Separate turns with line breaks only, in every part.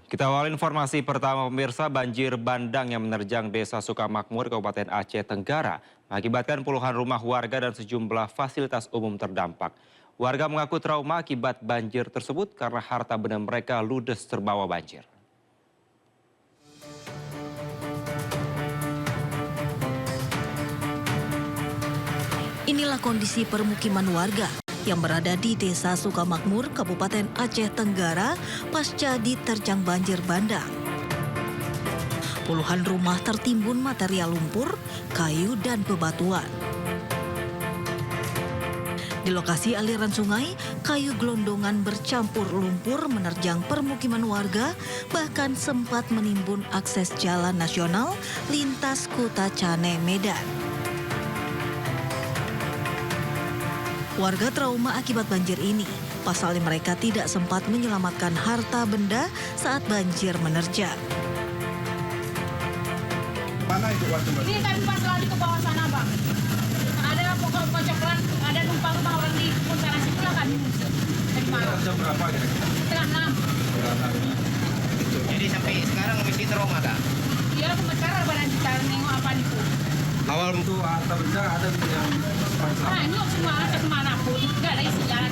Kita awal informasi pertama pemirsa, banjir bandang yang menerjang Desa Sukamakmur, Kabupaten Aceh Tenggara mengakibatkan puluhan rumah warga dan sejumlah fasilitas umum terdampak. Warga mengaku trauma akibat banjir tersebut karena harta benda mereka ludes terbawa banjir.
Inilah kondisi permukiman warga yang berada di Desa Sukamakmur, Kabupaten Aceh Tenggara, pasca diterjang banjir bandang. Puluhan rumah tertimbun material lumpur, kayu, dan bebatuan. Di lokasi aliran sungai, kayu gelondongan bercampur lumpur menerjang permukiman warga, bahkan sempat menimbun akses jalan nasional lintas Kota Cane, Medan. Warga trauma akibat banjir ini. Pasalnya mereka tidak sempat menyelamatkan harta benda saat banjir menerjang.
Mana itu waktu
Ini kami pas lari ke bawah sana, Bang. Ada pokok kocokan, ada numpang rumah orang di kebun sana situlah kami ngungsi. Dari malam.
jam berapa kira-kira?
Setengah 6.
Jadi sampai sekarang masih trauma kak?
Iya, sementara barang kita nengok apa itu.
Awal untuk harta benda ada yang
Nah, ini semua ada kemanapun, nggak ada isinya.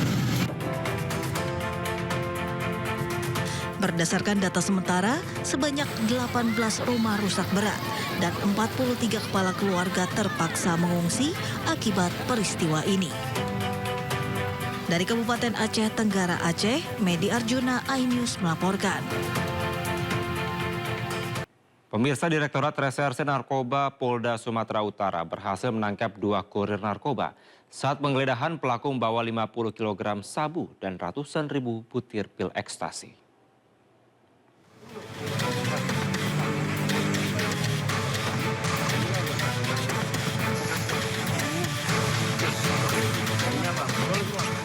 Berdasarkan data sementara, sebanyak 18 rumah rusak berat dan 43 kepala keluarga terpaksa mengungsi akibat peristiwa ini. Dari Kabupaten Aceh Tenggara Aceh, Medi Arjuna, iNews melaporkan.
Pemirsa, Direktorat Reserse Narkoba Polda Sumatera Utara berhasil menangkap 2 kurir narkoba. Saat penggeledahan, pelaku membawa 50 kg sabu dan ratusan ribu butir pil ekstasi.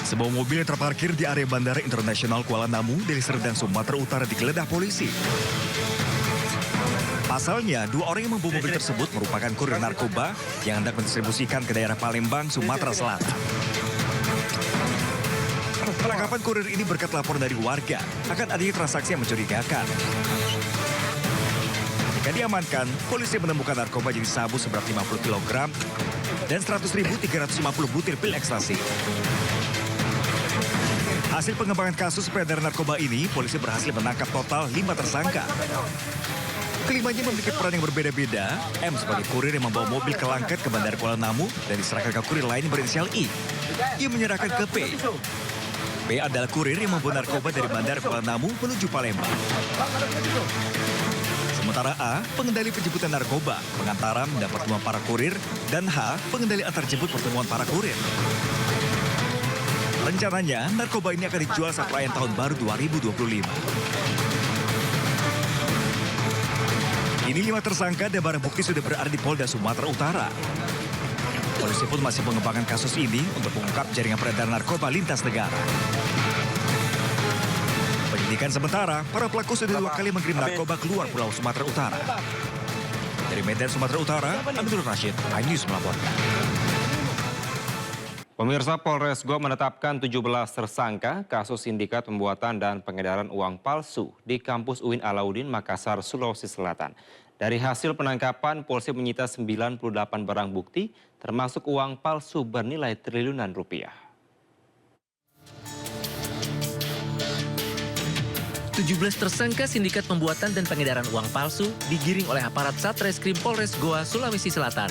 Sebuah mobil yang terparkir di area Bandara Internasional Kuala Namu, Deli Serdang, Sumatera Utara digeledah polisi. Pasalnya, 2 orang yang membawa mobil tersebut merupakan kurir narkoba yang hendak mendistribusikan ke daerah Palembang, Sumatera Selatan. Penangkapan kurir ini berkat laporan dari warga akan adanya transaksi yang mencurigakan. Ketika diamankan, polisi menemukan narkoba jenis sabu seberat 50 kg dan 100.350 butir pil ekstasi. Hasil pengembangan kasus peredaran narkoba ini, polisi berhasil menangkap total 5 tersangka. Kelimanya memiliki peran yang berbeda-beda. M sebagai kurir yang membawa mobil ke Langkat ke Bandara Kuala Namu dan diserahkan ke kurir lain berinisial I. Ia menyerahkan ke P. P adalah kurir yang membawa narkoba dari Bandara Kuala Namu menuju Palembang. Sementara A, pengendali penjemputan narkoba, pengantara mendapat pertemuan para kurir, dan H, pengendali antar jemput pertemuan para kurir. Rencananya, narkoba ini akan dijual saat perayaan Tahun Baru 2025. Ini 5 tersangka dan barang bukti sudah berada di Polda Sumatera Utara. Polisi pun masih mengembangkan kasus ini untuk mengungkap jaringan peredaran narkoba lintas negara. Penyelidikan sementara, para pelaku sudah 2 kali mengirim narkoba keluar Pulau Sumatera Utara. Dari Medan, Sumatera Utara, Abdul Rashid, iNews melaporkan.
Pemirsa, Polres Goa menetapkan 17 tersangka kasus sindikat pembuatan dan pengedaran uang palsu di kampus UIN Alauddin, Makassar, Sulawesi Selatan. Dari hasil penangkapan, polisi menyita 98 barang bukti, termasuk uang palsu bernilai triliunan rupiah.
17 tersangka sindikat pembuatan dan pengedaran uang palsu digiring oleh aparat Satreskrim Polres Goa, Sulawesi Selatan.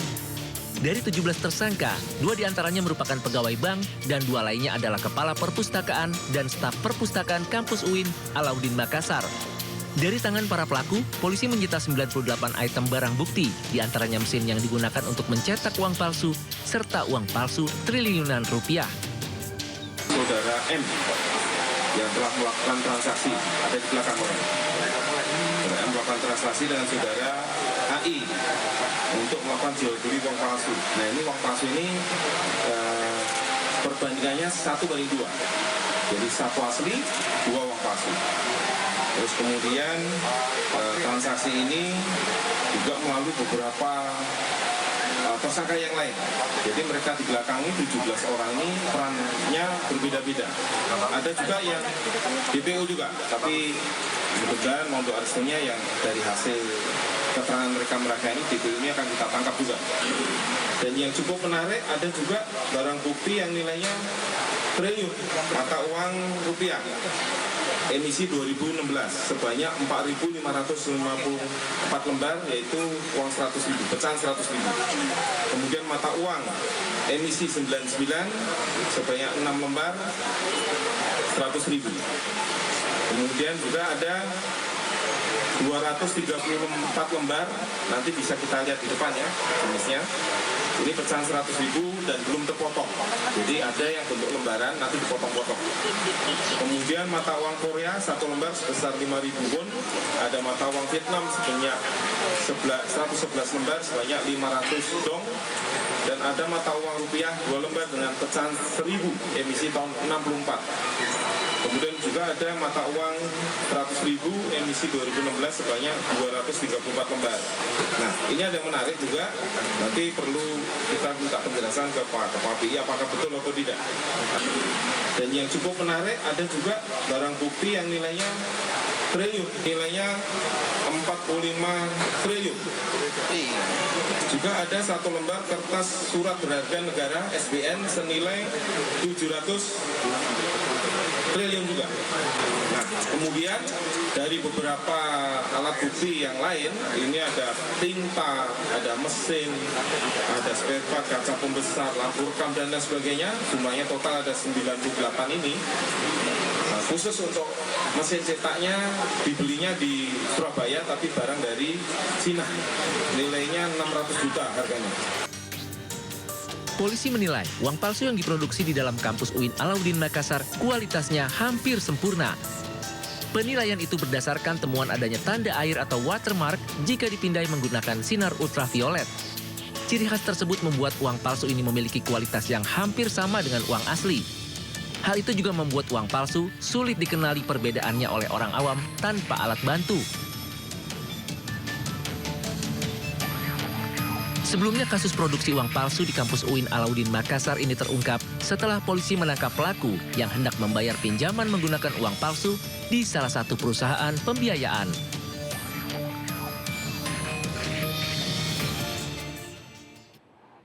Dari 17 tersangka, 2 diantaranya merupakan pegawai bank dan 2 lainnya adalah kepala perpustakaan dan staf perpustakaan kampus UIN Alauddin Makassar. Dari tangan para pelaku, polisi menyita 98 item barang bukti, diantaranya mesin yang digunakan untuk mencetak uang palsu, serta uang palsu triliunan rupiah.
Saudara M yang telah melakukan transaksi, ada di belakang orang. Saudara M melakukan transaksi dengan saudara AI untuk melakukan jual beli uang palsu. Nah, ini uang palsu ini perbandingannya 1:2. Jadi 1 asli, 2 uang palsu. Terus kemudian transaksi ini juga melalui beberapa tersangka yang lain. Jadi mereka di belakang ini 17 orang ini perannya berbeda-beda. Ada juga yang DPO juga, tapi Kebetulan Mondo Aristonya yang dari hasil keterangan mereka ini DPO ini akan kita tangkap juga. Dan yang cukup menarik ada juga barang bukti yang nilainya triliun mata uang rupiah emisi 2016 sebanyak 4.554 lembar, yaitu uang 100.000, pecahan 100.000. Kemudian mata uang emisi 99 sebanyak 6 lembar 100.000. Kemudian juga ada 234 lembar, nanti bisa kita lihat di depan ya jenisnya. Ini pecahan 100.000 dan belum terpotong. Jadi ada yang bentuk lembaran, nanti dipotong-potong. Kemudian mata uang Korea 1 lembar sebesar 5.000 won. Ada mata uang Vietnam sebanyak 111 lembar sebanyak 500 dong. Dan ada mata uang rupiah 2 lembar dengan pecahan 1.000 emisi tahun 64. Kemudian juga ada mata uang 100.000 emisi 2016 sebanyak 234 lembar. Nah, ini ada yang menarik juga. Nanti perlu kita minta penjelasan ke Pak KPI apakah betul atau tidak. Dan yang cukup menarik ada juga barang bukti yang nilainya triliun, nilainya 45 triliun. Juga ada 1 lembar kertas surat berharga negara SBN senilai 700 triliun juga. Nah, kemudian dari beberapa alat bukti yang lain, ini ada tinta, ada mesin, ada spare part, kaca pembesar, lampu rekam dan lain sebagainya. Jumlahnya total ada 98 ini. Nah, khusus untuk mesin cetaknya dibelinya di Surabaya, tapi barang dari Cina. Nilainya 600 juta harganya.
Polisi menilai uang palsu yang diproduksi di dalam kampus UIN Alauddin Makassar kualitasnya hampir sempurna. Penilaian itu berdasarkan temuan adanya tanda air atau watermark jika dipindai menggunakan sinar ultraviolet. Ciri khas tersebut membuat uang palsu ini memiliki kualitas yang hampir sama dengan uang asli. Hal itu juga membuat uang palsu sulit dikenali perbedaannya oleh orang awam tanpa alat bantu. Sebelumnya kasus produksi uang palsu di kampus UIN Alauddin Makassar ini terungkap setelah polisi menangkap pelaku yang hendak membayar pinjaman menggunakan uang palsu di salah satu perusahaan pembiayaan.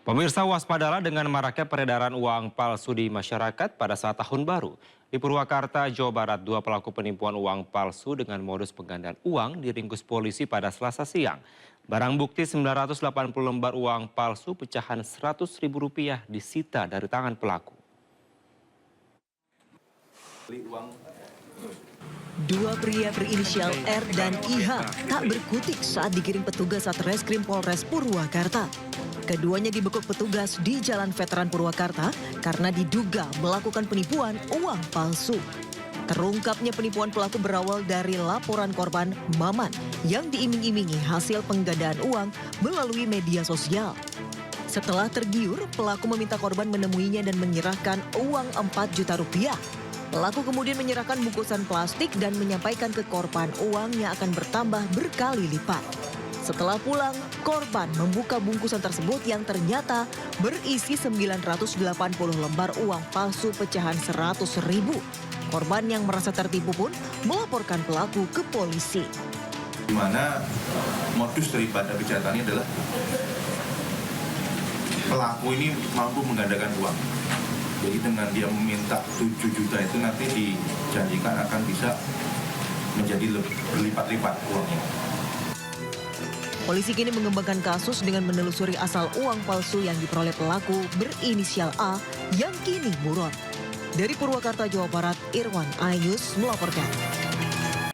Pemirsa, waspadalah dengan maraknya peredaran uang palsu di masyarakat pada saat tahun baru. Di Purwakarta, Jawa Barat, 2 pelaku penipuan uang palsu dengan modus penggandaan uang diringkus polisi pada Selasa siang. Barang bukti 980 lembar uang palsu pecahan Rp100.000 disita dari tangan pelaku.
Dua pria berinisial R dan IH tak berkutik saat digiring petugas Satreskrim Polres Purwakarta. Keduanya dibekuk petugas di Jalan Veteran Purwakarta karena diduga melakukan penipuan uang palsu. Terungkapnya penipuan pelaku berawal dari laporan korban Maman yang diiming-imingi hasil penggandaan uang melalui media sosial. Setelah tergiur, pelaku meminta korban menemuinya dan menyerahkan uang 4 juta rupiah. Pelaku kemudian menyerahkan bungkusan plastik dan menyampaikan ke korban uang yang akan bertambah berkali lipat. Setelah pulang, korban membuka bungkusan tersebut yang ternyata berisi 980 lembar uang palsu pecahan 100.000. Korban yang merasa tertipu pun melaporkan pelaku ke polisi.
Di mana modus daripada kejahatan ini adalah pelaku ini mampu menggandakan uang. Jadi dengan dia meminta 7 juta itu nanti dijanjikan akan bisa menjadi berlipat-lipat uangnya.
Polisi kini mengembangkan kasus dengan menelusuri asal uang palsu yang diperoleh pelaku berinisial A yang kini buron. Dari Purwakarta, Jawa Barat, Irwan Ayus melaporkan.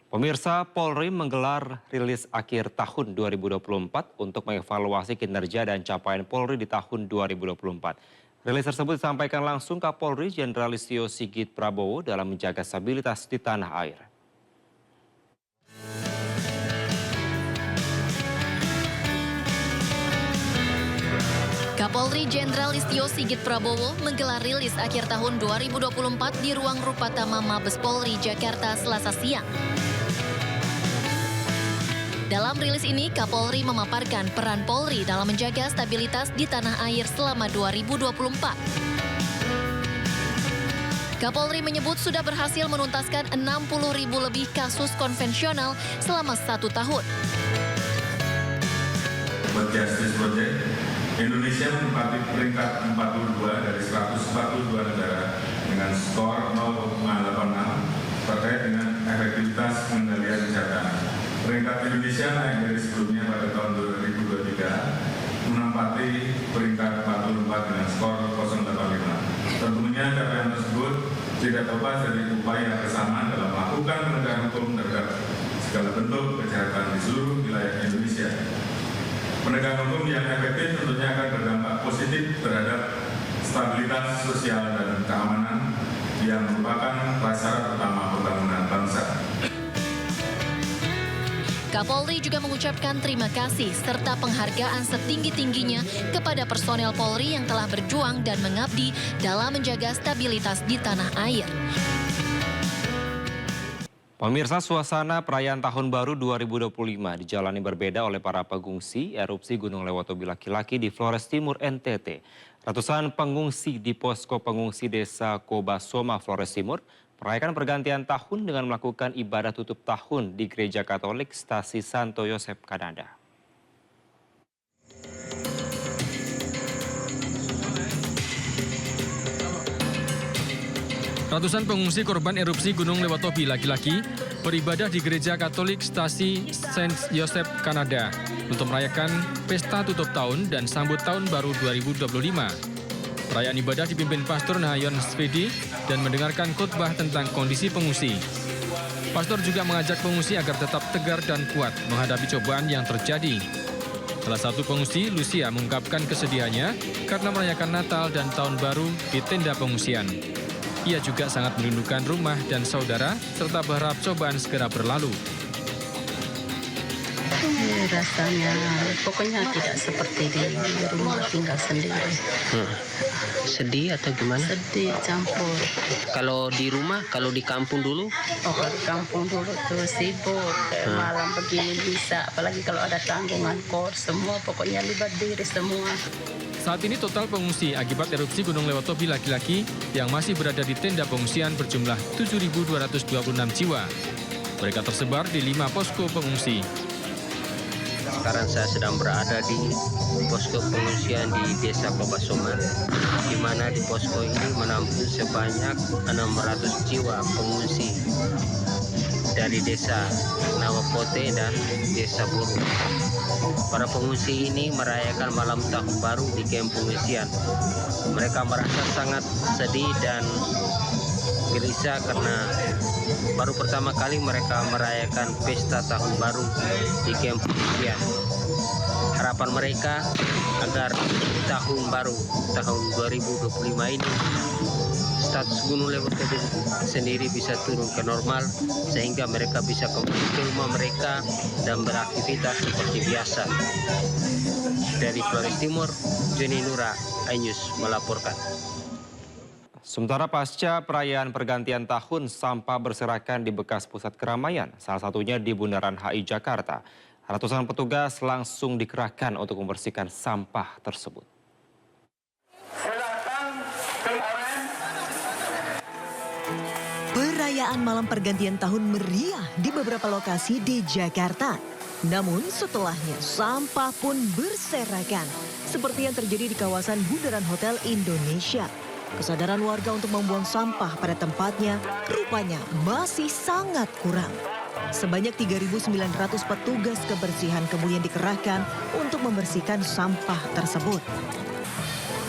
Pemirsa, Polri menggelar rilis akhir tahun 2024 untuk mengevaluasi kinerja dan capaian Polri di tahun 2024. Rilis tersebut disampaikan langsung Kapolri Jenderal Listio Sigit Prabowo dalam menjaga stabilitas di tanah air.
Kapolri Jenderal Listio Sigit Prabowo menggelar rilis akhir tahun 2024 di ruang Rupatama Mabes Polri, Jakarta, Selasa siang. Dalam rilis ini, Kapolri memaparkan peran Polri dalam menjaga stabilitas di tanah air selama 2024. Kapolri menyebut sudah berhasil menuntaskan 60.000 lebih kasus konvensional selama 1 tahun.
World Justice Project, Indonesia menempati peringkat 42 dari 142 negara dengan skor 0,86 terkait dengan efektivitas pengendalian kejahatan. Peringkat Indonesia naik dari sebelumnya pada tahun 2023 menempati peringkat 44 dengan skor 0,85. Tentunya capaian tersebut tidak lepas dari upaya bersama dalam melakukan penegakan hukum terhadap segala bentuk kejahatan di seluruh wilayah Indonesia. Penegakan hukum yang efektif tentunya akan berdampak positif terhadap stabilitas sosial dan keamanan yang merupakan prasyarat utama pembangunan bangsa.
Kapolri juga mengucapkan terima kasih serta penghargaan setinggi-tingginya kepada personel Polri yang telah berjuang dan mengabdi dalam menjaga stabilitas di tanah air.
Pemirsa, suasana perayaan Tahun Baru 2025 dijalani berbeda oleh para pengungsi erupsi Gunung Lewotobi laki-laki di Flores Timur, NTT. Ratusan pengungsi di posko pengungsi desa Kobasoma, Flores Timur merayakan pergantian tahun dengan melakukan ibadah tutup tahun di Gereja Katolik Stasi Santo Yosef, Kanada.
Ratusan pengungsi korban erupsi Gunung Lewotobi laki-laki beribadah di Gereja Katolik Stasi Saint Joseph, Kanada untuk merayakan pesta tutup tahun dan sambut tahun baru 2025. Perayaan ibadah dipimpin Pastor Nahayon Svedi dan mendengarkan khotbah tentang kondisi pengungsi. Pastor juga mengajak pengungsi agar tetap tegar dan kuat menghadapi cobaan yang terjadi. Salah satu pengungsi, Lucia, mengungkapkan kesedihannya karena merayakan Natal dan Tahun Baru di tenda pengungsian. Ia juga sangat merindukan rumah dan saudara, serta berharap cobaan segera berlalu.
Rasanya pokoknya tidak seperti di rumah tinggal sendiri.
Sedih atau gimana?
Sedih campur.
Kalau di rumah, kalau di kampung dulu?
Oh, kalau di kampung dulu tuh sibuk. Malam begini bisa, apalagi kalau ada tanggungan kor, semua pokoknya libat diri semua.
Saat ini total pengungsi akibat erupsi Gunung Lewotobi laki-laki yang masih berada di tenda pengungsian berjumlah 7.226 jiwa. Mereka tersebar di 5 posko pengungsi.
Sekarang saya sedang berada di posko pengungsian di Desa Kobasoma, di mana di posko ini menampung sebanyak 600 jiwa pengungsi dari Desa Nawapote dan Desa Buru. Para pengungsi ini merayakan malam tahun baru di kamp pengungsian. Mereka merasa sangat sedih dan gelisah karena baru pertama kali mereka merayakan pesta tahun baru di kamp pengungsian. Harapan mereka agar tahun baru tahun 2025 ini status Gunung Lewotobi sendiri bisa turun ke normal sehingga mereka bisa kembali ke rumah mereka dan beraktivitas seperti biasa. Dari Flores Timur, Joni Nura, iNews melaporkan.
Sementara pasca perayaan pergantian tahun, sampah berserakan di bekas pusat keramaian, salah satunya di Bundaran HI Jakarta. Ratusan petugas langsung dikerahkan untuk membersihkan sampah tersebut.
Perayaan malam pergantian tahun meriah di beberapa lokasi di Jakarta. Namun setelahnya sampah pun berserakan, seperti yang terjadi di kawasan Bundaran Hotel Indonesia. Kesadaran warga untuk membuang sampah pada tempatnya rupanya masih sangat kurang. Sebanyak 3.900 petugas kebersihan kemudian dikerahkan untuk membersihkan sampah tersebut.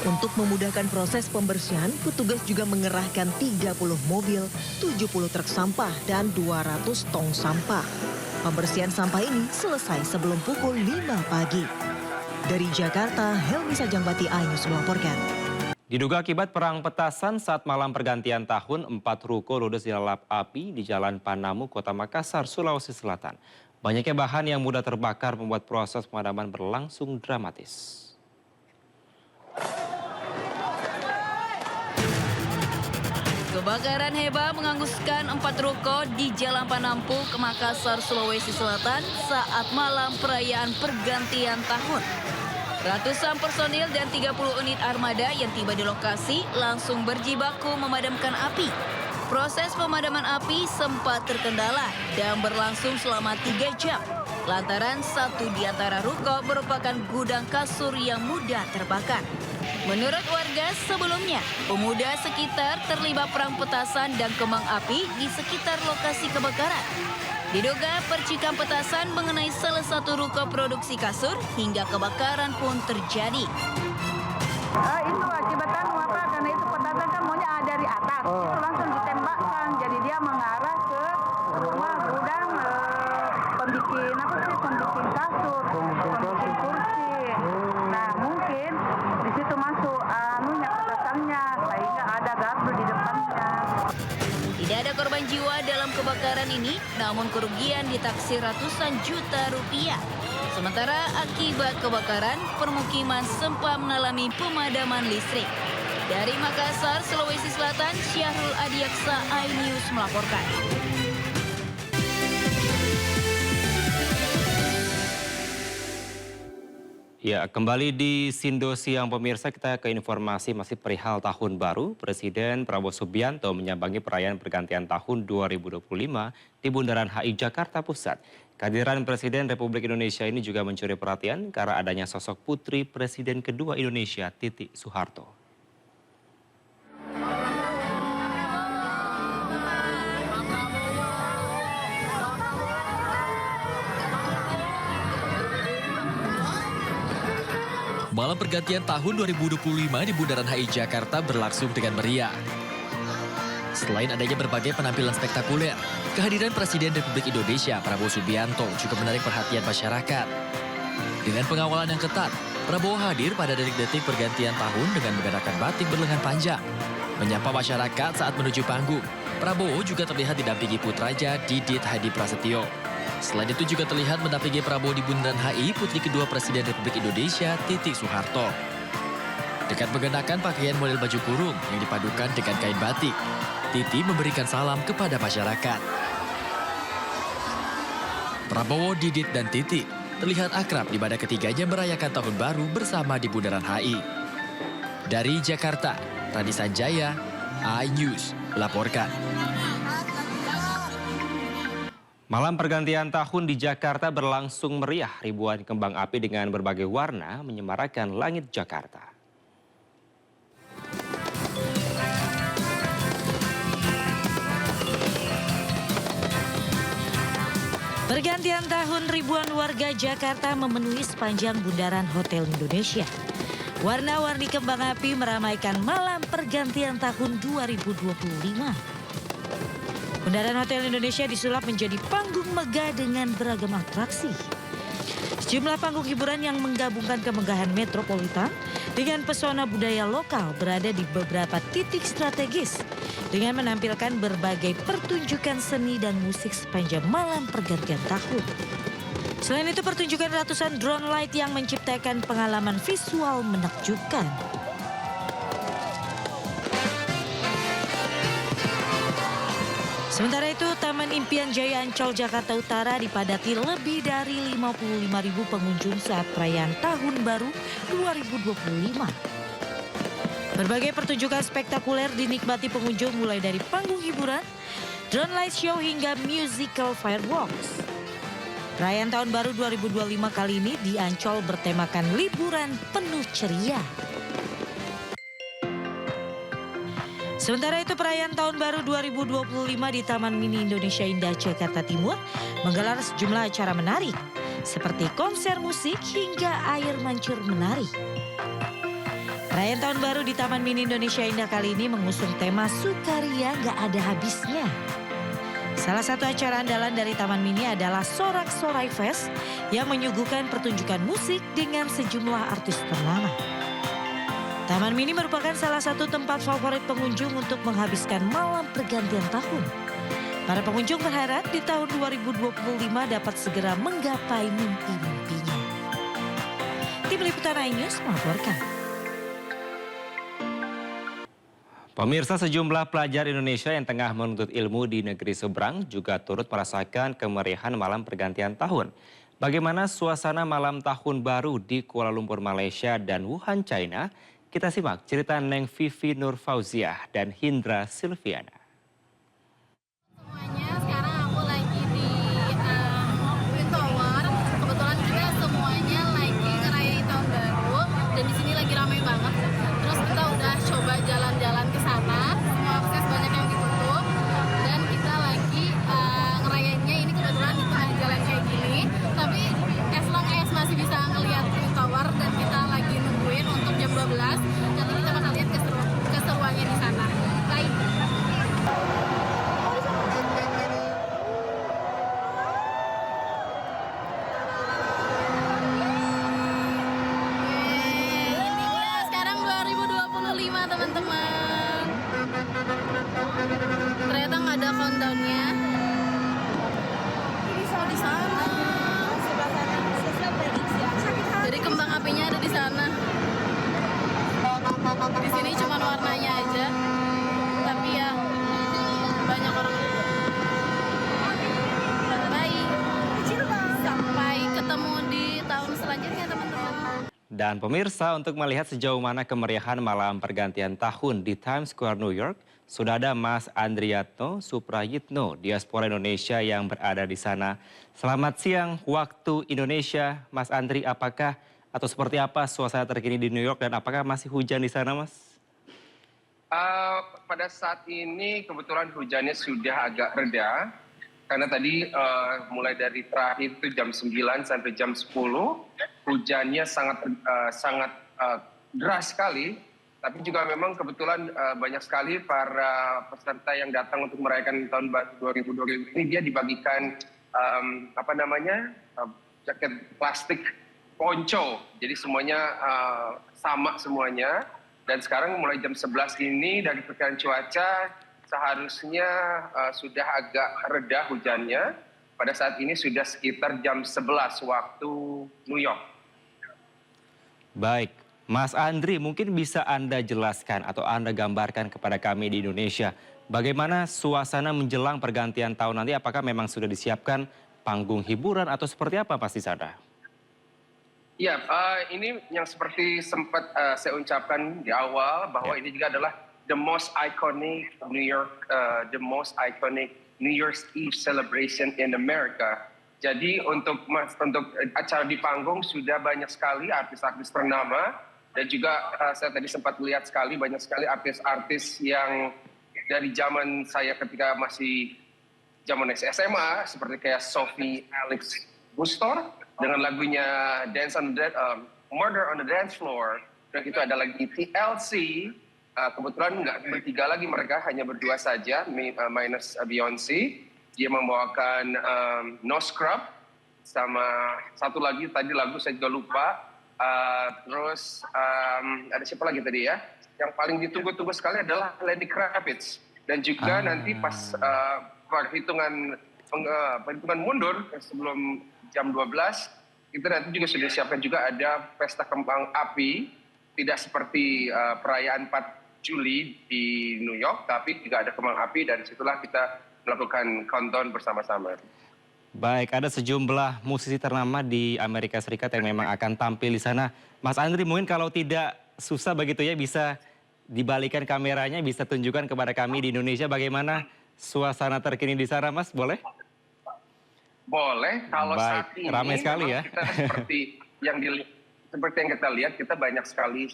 Untuk memudahkan proses pembersihan, petugas juga mengerahkan 30 mobil, 70 truk sampah, dan 200 tong sampah. Pembersihan sampah ini selesai sebelum pukul 5 pagi. Dari Jakarta, Helmi Sajangbati, iNews melaporkan.
Diduga akibat perang petasan saat malam pergantian tahun, 4 ruko ludes dilalap api di Jalan Panamu, Kota Makassar, Sulawesi Selatan. Banyaknya bahan yang mudah terbakar membuat proses pemadaman berlangsung dramatis.
Kebakaran hebat menghanguskan 4 ruko di Jalan Panampu, Makassar, Sulawesi Selatan saat malam perayaan pergantian tahun. Ratusan personil dan 30 unit armada yang tiba di lokasi langsung berjibaku memadamkan api. Proses pemadaman api sempat terkendala dan berlangsung selama 3 jam. Lantaran satu di antara ruko merupakan gudang kasur yang mudah terbakar. Menurut warga sebelumnya, pemuda sekitar terlibat perang petasan dan kembang api di sekitar lokasi kebakaran. Diduga percikan petasan mengenai salah satu ruko produksi kasur hingga kebakaran pun terjadi.
Itu akibatnya apa? Karena itu petasan kan maunya dari atas, itu langsung ditembakkan. Jadi dia mengarah ke rumah gudang pembikin kasur, pembikin kursi. Nah mungkin di situ masuk petasannya sehingga ada gardu di depannya.
Tidak ada korban jiwa dalam kebakaran ini, namun kerugian ditaksir ratusan juta rupiah. Sementara akibat kebakaran, permukiman sempat mengalami pemadaman listrik. Dari Makassar, Sulawesi Selatan, Syahrul Adiaksa, iNews melaporkan.
Ya, kembali di Sindo Siang pemirsa, kita ke informasi masih perihal tahun baru. Presiden Prabowo Subianto menyambangi perayaan pergantian tahun 2025 di Bundaran HI Jakarta Pusat. Kehadiran Presiden Republik Indonesia ini juga mencuri perhatian karena adanya sosok putri Presiden kedua Indonesia, Titi Soeharto.
Malam pergantian tahun 2025 di Bundaran HI Jakarta berlangsung dengan meriah. Selain adanya berbagai penampilan spektakuler, kehadiran Presiden Republik Indonesia Prabowo Subianto juga menarik perhatian masyarakat. Dengan pengawalan yang ketat, Prabowo hadir pada detik-detik pergantian tahun dengan mengenakan batik berlengan panjang. Menyapa masyarakat saat menuju panggung, Prabowo juga terlihat didampingi putranya Didit Hadi Prasetyo. Selain itu juga terlihat mendampingi Prabowo di Bundaran HI putri kedua Presiden Republik Indonesia, Titi Soeharto. Dengan mengenakan pakaian model baju kurung yang dipadukan dengan kain batik, Titi memberikan salam kepada masyarakat. Prabowo, Didit, dan Titi terlihat akrab di mana ketiganya merayakan tahun baru bersama di Bundaran HI. Dari Jakarta, Radi Sanjaya, iNews melaporkan.
Malam pergantian tahun di Jakarta berlangsung meriah. Ribuan kembang api dengan berbagai warna menyemarakan langit Jakarta.
Pergantian tahun ribuan warga Jakarta memenuhi sepanjang bundaran Hotel Indonesia. Warna-warni kembang api meramaikan malam pergantian tahun 2025. Bundaran Hotel Indonesia disulap menjadi panggung megah dengan beragam atraksi. Sejumlah panggung hiburan yang menggabungkan kemegahan metropolitan dengan pesona budaya lokal berada di beberapa titik strategis dengan menampilkan berbagai pertunjukan seni dan musik sepanjang malam pergantian tahun. Selain itu, pertunjukan ratusan drone light yang menciptakan pengalaman visual menakjubkan. Sementara itu, Taman Impian Jaya Ancol Jakarta Utara dipadati lebih dari 55.000 pengunjung saat perayaan Tahun Baru 2025. Berbagai pertunjukan spektakuler dinikmati pengunjung mulai dari panggung hiburan, drone light show hingga musical fireworks. Perayaan Tahun Baru 2025 kali ini di Ancol bertemakan liburan penuh ceria. Sementara itu, perayaan Tahun Baru 2025 di Taman Mini Indonesia Indah Jakarta Timur menggelar sejumlah acara menarik seperti konser musik hingga air mancur menari. Perayaan Tahun Baru di Taman Mini Indonesia Indah kali ini mengusung tema Sukaria Gak Ada Habisnya. Salah satu acara andalan dari Taman Mini adalah Sorak Sorai Fest yang menyuguhkan pertunjukan musik dengan sejumlah artis ternama. Taman Mini merupakan salah satu tempat favorit pengunjung untuk menghabiskan malam pergantian tahun. Para pengunjung berharap di tahun 2025 dapat segera menggapai mimpi-mimpinya. Tim Liputan iNews melaporkan.
Pemirsa, sejumlah pelajar Indonesia yang tengah menuntut ilmu di negeri seberang juga turut merasakan kemeriahan malam pergantian tahun. Bagaimana suasana malam tahun baru di Kuala Lumpur, Malaysia dan Wuhan, China? Kita simak cerita Neng Vivi Nur Fauziah dan Hindra Silviana.
Semuanya sekarang aku lagi di Twin Tower. Kebetulan kita semuanya lagi ngerayain tahun baru dan di sini lagi ramai banget. Terus kita udah coba jalan-jalan ke sana, semua akses banyak yang ditutup dan kita lagi ngerayainnya ini kebetulan di tengah jalan kayak gini. Tapi as long as masih bisa ngeliat Twin Tower dan kita lagi nungguin untuk jam 12, nanti kita bakal lihat keseruannya di sana. Bye. Sekarang 2025 teman-teman. Ternyata nggak ada countdownnya. Bisa di sana. Jadi kembang apinya ada di sana. Di sini cuma warnanya aja. Tapi ya banyak orang. Bye. Sampai ketemu di tahun selanjutnya teman-teman.
Dan pemirsa, untuk melihat sejauh mana kemeriahan malam pergantian tahun di Times Square, New York, sudah ada Mas Andriatno Suprayitno, diaspora Indonesia yang berada di sana. Selamat siang waktu Indonesia, Mas Andri. Apakah atau seperti apa suasana terkini di New York dan apakah masih hujan di sana, Mas?
Pada saat ini kebetulan hujannya sudah agak reda. Karena tadi mulai dari terakhir itu jam 9 sampai jam 10, hujannya sangat deras sekali. Tapi juga memang kebetulan banyak sekali para peserta yang datang untuk merayakan tahun baru 2020 ini, dia dibagikan jaket plastik ponco. Jadi semuanya sama semuanya. Dan sekarang mulai jam 11 ini dari perkiraan cuaca seharusnya sudah agak reda hujannya. Pada saat ini sudah sekitar jam 11 waktu New York.
Baik, Mas Andri, mungkin bisa Anda jelaskan atau Anda gambarkan kepada kami di Indonesia, bagaimana suasana menjelang pergantian tahun nanti? Apakah memang sudah disiapkan panggung hiburan atau seperti apa Mas di sana?
Ya, ini yang seperti sempat saya ucapkan di awal bahwa ini juga adalah the most iconic New Year's Eve celebration in America. Jadi untuk acara di panggung sudah banyak sekali artis-artis ternama dan juga saya tadi sempat lihat sekali banyak sekali artis-artis yang dari zaman saya ketika masih zaman SMA seperti kayak Sophie Alex Bustor dengan lagunya Murder on the Dance Floor. Dan itu ada lagi TLC. Kebetulan nggak bertiga lagi mereka, hanya berdua saja, minus Beyonce. Dia membawakan No Scrub, sama satu lagi tadi lagu saya juga lupa. Terus ada siapa lagi tadi ya? Yang paling ditunggu-tunggu sekali adalah Lenny Kravitz. Dan juga nanti pas perhitungan mundur sebelum jam 12, kita nanti juga sudah siapkan juga ada pesta kembang api. Tidak seperti perayaan 4 Juli di New York, tapi juga ada kembang api dan disitulah kita melakukan countdown bersama-sama.
Baik, ada sejumlah musisi ternama di Amerika Serikat yang memang akan tampil di sana. Mas Andri, mungkin kalau tidak susah begitu ya, bisa dibalikan kameranya, bisa tunjukkan kepada kami di Indonesia bagaimana suasana terkini di sana, Mas, boleh?
Boleh, kalau saat ini
ramai sekali ya.
Kita seperti yang kita lihat, kita banyak sekali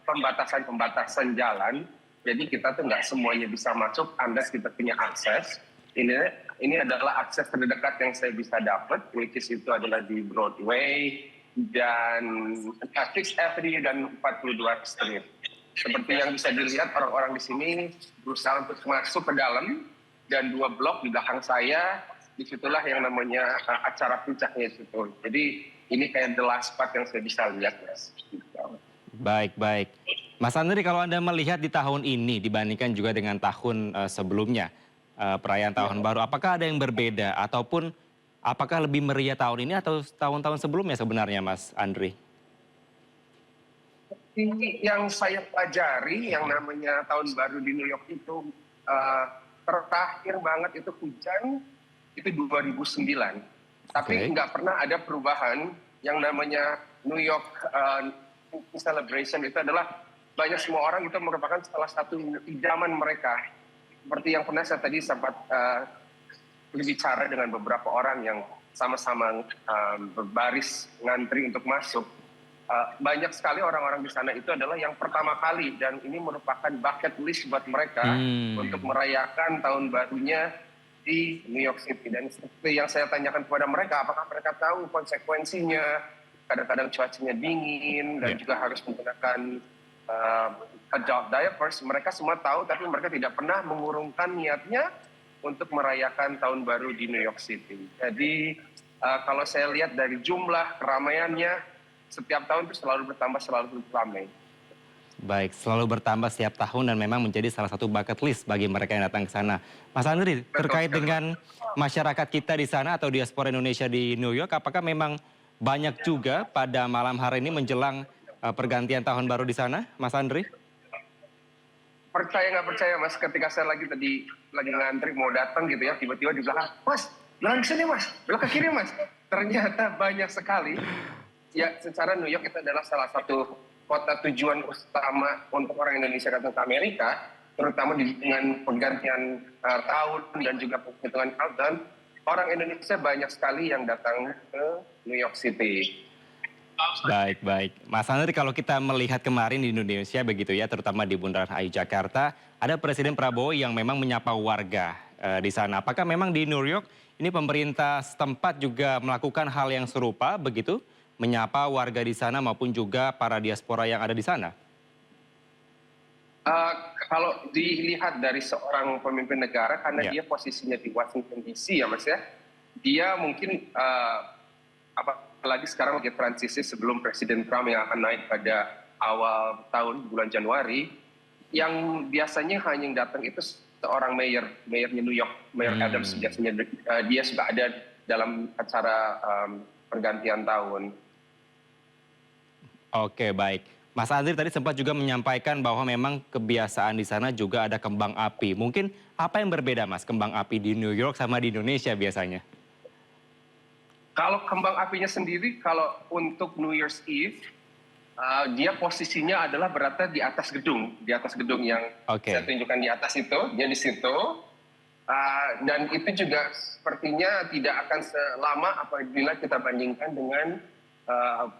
pembatasan jalan. Jadi kita tuh nggak semuanya bisa masuk, unless kita punya akses. Ini adalah akses terdekat yang saya bisa dapat, which is itu adalah di Broadway dan Fifth Avenue dan 42 Street. Seperti yang bisa dilihat, orang-orang di sini berusaha untuk masuk ke dalam dan 2 blok di belakang saya. Disitulah yang namanya acara puncaknya itu. Jadi ini kayak the last part yang saya bisa lihat.
Baik. Mas Andri, kalau Anda melihat di tahun ini dibandingkan juga dengan tahun sebelumnya, perayaan tahun baru, apakah ada yang berbeda ataupun apakah lebih meriah tahun ini atau tahun-tahun sebelumnya sebenarnya, Mas Andri?
Yang saya pelajari, yang namanya tahun baru di New York itu terakhir banget itu hujan, itu 2009. Tapi nggak pernah ada perubahan yang namanya New York Celebration itu adalah banyak semua orang itu merupakan salah satu idaman mereka. Seperti yang pernah saya tadi sempat berbicara dengan beberapa orang yang sama-sama berbaris ngantri untuk masuk. Banyak sekali orang-orang di sana itu adalah yang pertama kali dan ini merupakan bucket list buat mereka untuk merayakan tahun barunya di New York City. Dan seperti yang saya tanyakan kepada mereka, apakah mereka tahu konsekuensinya? Kadang-kadang cuacanya dingin dan juga harus menggunakan adult diapers. Mereka semua tahu, tapi mereka tidak pernah mengurungkan niatnya untuk merayakan tahun baru di New York City. Jadi kalau saya lihat dari jumlah keramaiannya, setiap tahun itu selalu bertambah, selalu ramai.
Baik, selalu bertambah setiap tahun dan memang menjadi salah satu bucket list bagi mereka yang datang ke sana. Mas Andri, terkait dengan masyarakat kita di sana atau diaspora Indonesia di New York, apakah memang banyak juga pada malam hari ini menjelang pergantian tahun baru di sana, Mas Andri?
Percaya nggak percaya, Mas, ketika saya lagi ngantri mau datang gitu ya, tiba-tiba di belakang, Mas, belakang ke sini, Mas, belakang ke kiri, Mas. Ternyata banyak sekali. Ya, secara New York itu adalah salah satu kota tujuan utama untuk orang Indonesia datang ke Amerika, terutama dengan pergantian tahun dan juga penghitungan countdown. Orang Indonesia banyak sekali yang datang ke New York City.
Baik, baik. Mas Andri, kalau kita melihat kemarin di Indonesia begitu ya, terutama di Bundaran HI Jakarta, ada Presiden Prabowo yang memang menyapa warga di sana. Apakah memang di New York ini pemerintah setempat juga melakukan hal yang serupa begitu? Menyapa warga di sana maupun juga para diaspora yang ada di sana?
Kalau dilihat dari seorang pemimpin negara, karena dia posisinya di Washington DC ya Mas ya, dia mungkin apalagi sekarang lagi transisi sebelum Presiden Trump yang akan naik pada awal tahun bulan Januari, yang biasanya hanya datang itu seorang mayornya New York, Mayor Adams, biasanya dia suka ada dalam acara pergantian tahun.
Oke, baik. Mas Andri tadi sempat juga menyampaikan bahwa memang kebiasaan di sana juga ada kembang api. Mungkin apa yang berbeda, Mas, kembang api di New York sama di Indonesia biasanya?
Kalau kembang apinya sendiri, kalau untuk New Year's Eve, dia posisinya adalah berada di atas gedung yang saya tunjukkan di atas itu, dia di situ. Dan itu juga sepertinya tidak akan selama apabila kita bandingkan dengan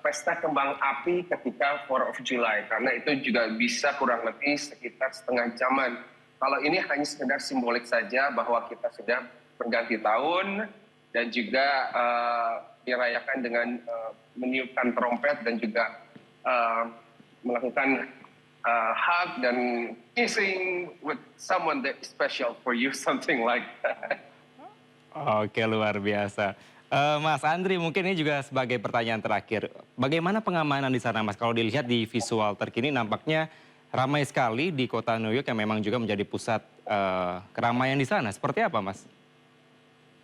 pesta kembang api ketika 4th of July, karena itu juga bisa kurang lebih sekitar setengah jaman. Kalau ini hanya sekedar simbolik saja bahwa kita sudah berganti tahun dan juga dirayakan dengan meniupkan trompet dan juga melakukan hug dan kissing with someone that is special for you, something like that.
Oke, luar biasa. Mas Andri, mungkin ini juga sebagai pertanyaan terakhir. Bagaimana pengamanan di sana, Mas? Kalau dilihat di visual terkini nampaknya ramai sekali di kota New York yang memang juga menjadi pusat keramaian di sana. Seperti apa, Mas?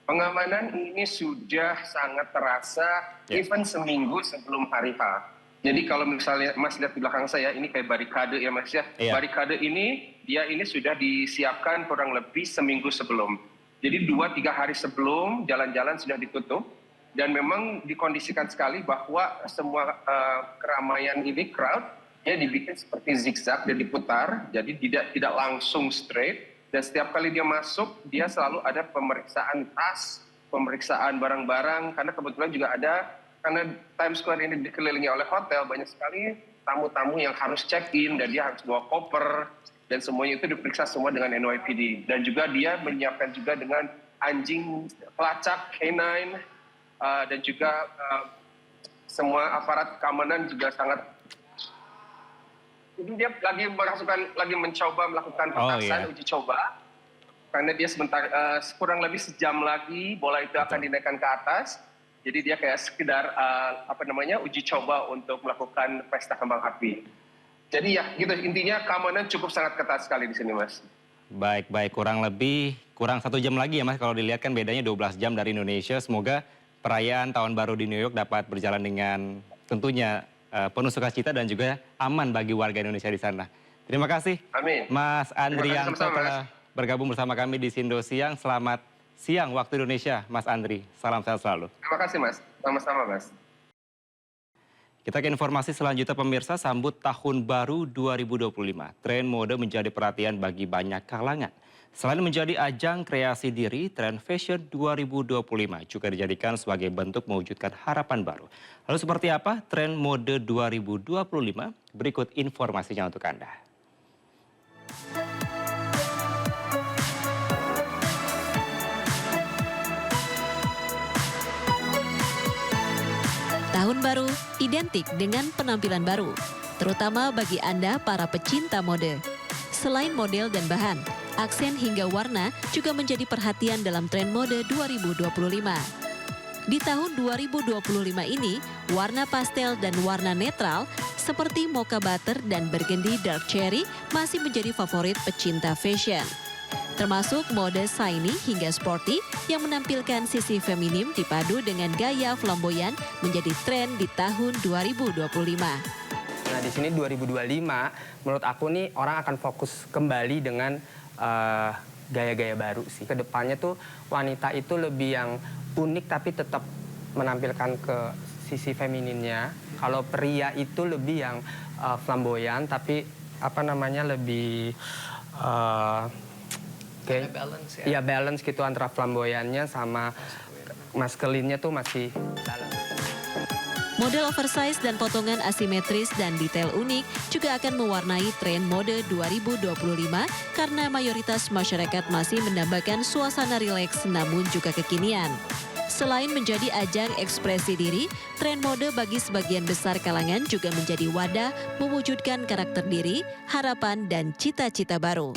Pengamanan ini sudah sangat terasa even seminggu sebelum hari H. Jadi kalau misalnya Mas lihat di belakang saya, ini kayak barikade ya Mas ya. Barikade ini, dia ini sudah disiapkan kurang lebih seminggu sebelum. Jadi 2-3 hari sebelum jalan-jalan sudah ditutup dan memang dikondisikan sekali bahwa semua keramaian ini crowd ya dibikin seperti zigzag dan diputar, jadi tidak langsung straight. Dan setiap kali dia masuk, dia selalu ada pemeriksaan tas, pemeriksaan barang-barang, karena kebetulan juga ada, karena Times Square ini dikelilingi oleh hotel, banyak sekali tamu-tamu yang harus check-in dan dia harus bawa koper. Dan semuanya itu diperiksa semua dengan NYPD. Dan juga dia menyiapkan juga dengan anjing pelacak, canine, dan juga semua aparat keamanan juga sangat. Jadi dia lagi mencoba melakukan petasan uji coba. Karena dia sebentar, kurang lebih sejam lagi bola itu akan dinaikkan ke atas. Jadi dia kayak sekedar uji coba untuk melakukan pesta kembang api. Jadi ya gitu, intinya keamanan cukup sangat ketat sekali di sini, Mas.
Baik, kurang 1 jam lagi ya, Mas. Kalau dilihat kan bedanya 12 jam dari Indonesia. Semoga perayaan Tahun Baru di New York dapat berjalan dengan tentunya penuh sukacita dan juga aman bagi warga Indonesia di sana. Terima kasih,
Amin.
Mas Andrianto
telah
bergabung bersama kami di Sindo Siang. Selamat siang waktu Indonesia, Mas Andri. Salam sehat selalu.
Terima kasih, Mas. Sama-sama, Mas.
Kita ke informasi selanjutnya pemirsa, sambut tahun baru 2025. Tren mode menjadi perhatian bagi banyak kalangan. Selain menjadi ajang kreasi diri, tren fashion 2025 juga dijadikan sebagai bentuk mewujudkan harapan baru. Lalu seperti apa tren mode 2025? Berikut informasinya untuk Anda.
Tahun baru identik dengan penampilan baru, terutama bagi Anda para pecinta mode. Selain model dan bahan, aksen hingga warna juga menjadi perhatian dalam tren mode 2025. Di tahun 2025 ini, warna pastel dan warna netral seperti mocha butter dan burgundy dark cherry masih menjadi favorit pecinta fashion. Termasuk mode shiny hingga sporty yang menampilkan sisi feminim dipadu dengan gaya flamboyan menjadi tren di tahun 2025.
Nah, di sini 2025, menurut aku nih orang akan fokus kembali dengan gaya-gaya baru sih. Kedepannya tuh wanita itu lebih yang unik tapi tetap menampilkan ke sisi femininnya. Kalau pria itu lebih yang flamboyan tapi lebih balance ya. Iya, balance gitu antara flamboyannya sama maskelinnya tuh masih balance.
Model oversize dan potongan asimetris dan detail unik juga akan mewarnai tren mode 2025 karena mayoritas masyarakat masih mendambakan suasana rileks namun juga kekinian. Selain menjadi ajang ekspresi diri, tren mode bagi sebagian besar kalangan juga menjadi wadah mewujudkan karakter diri, harapan, dan cita-cita baru.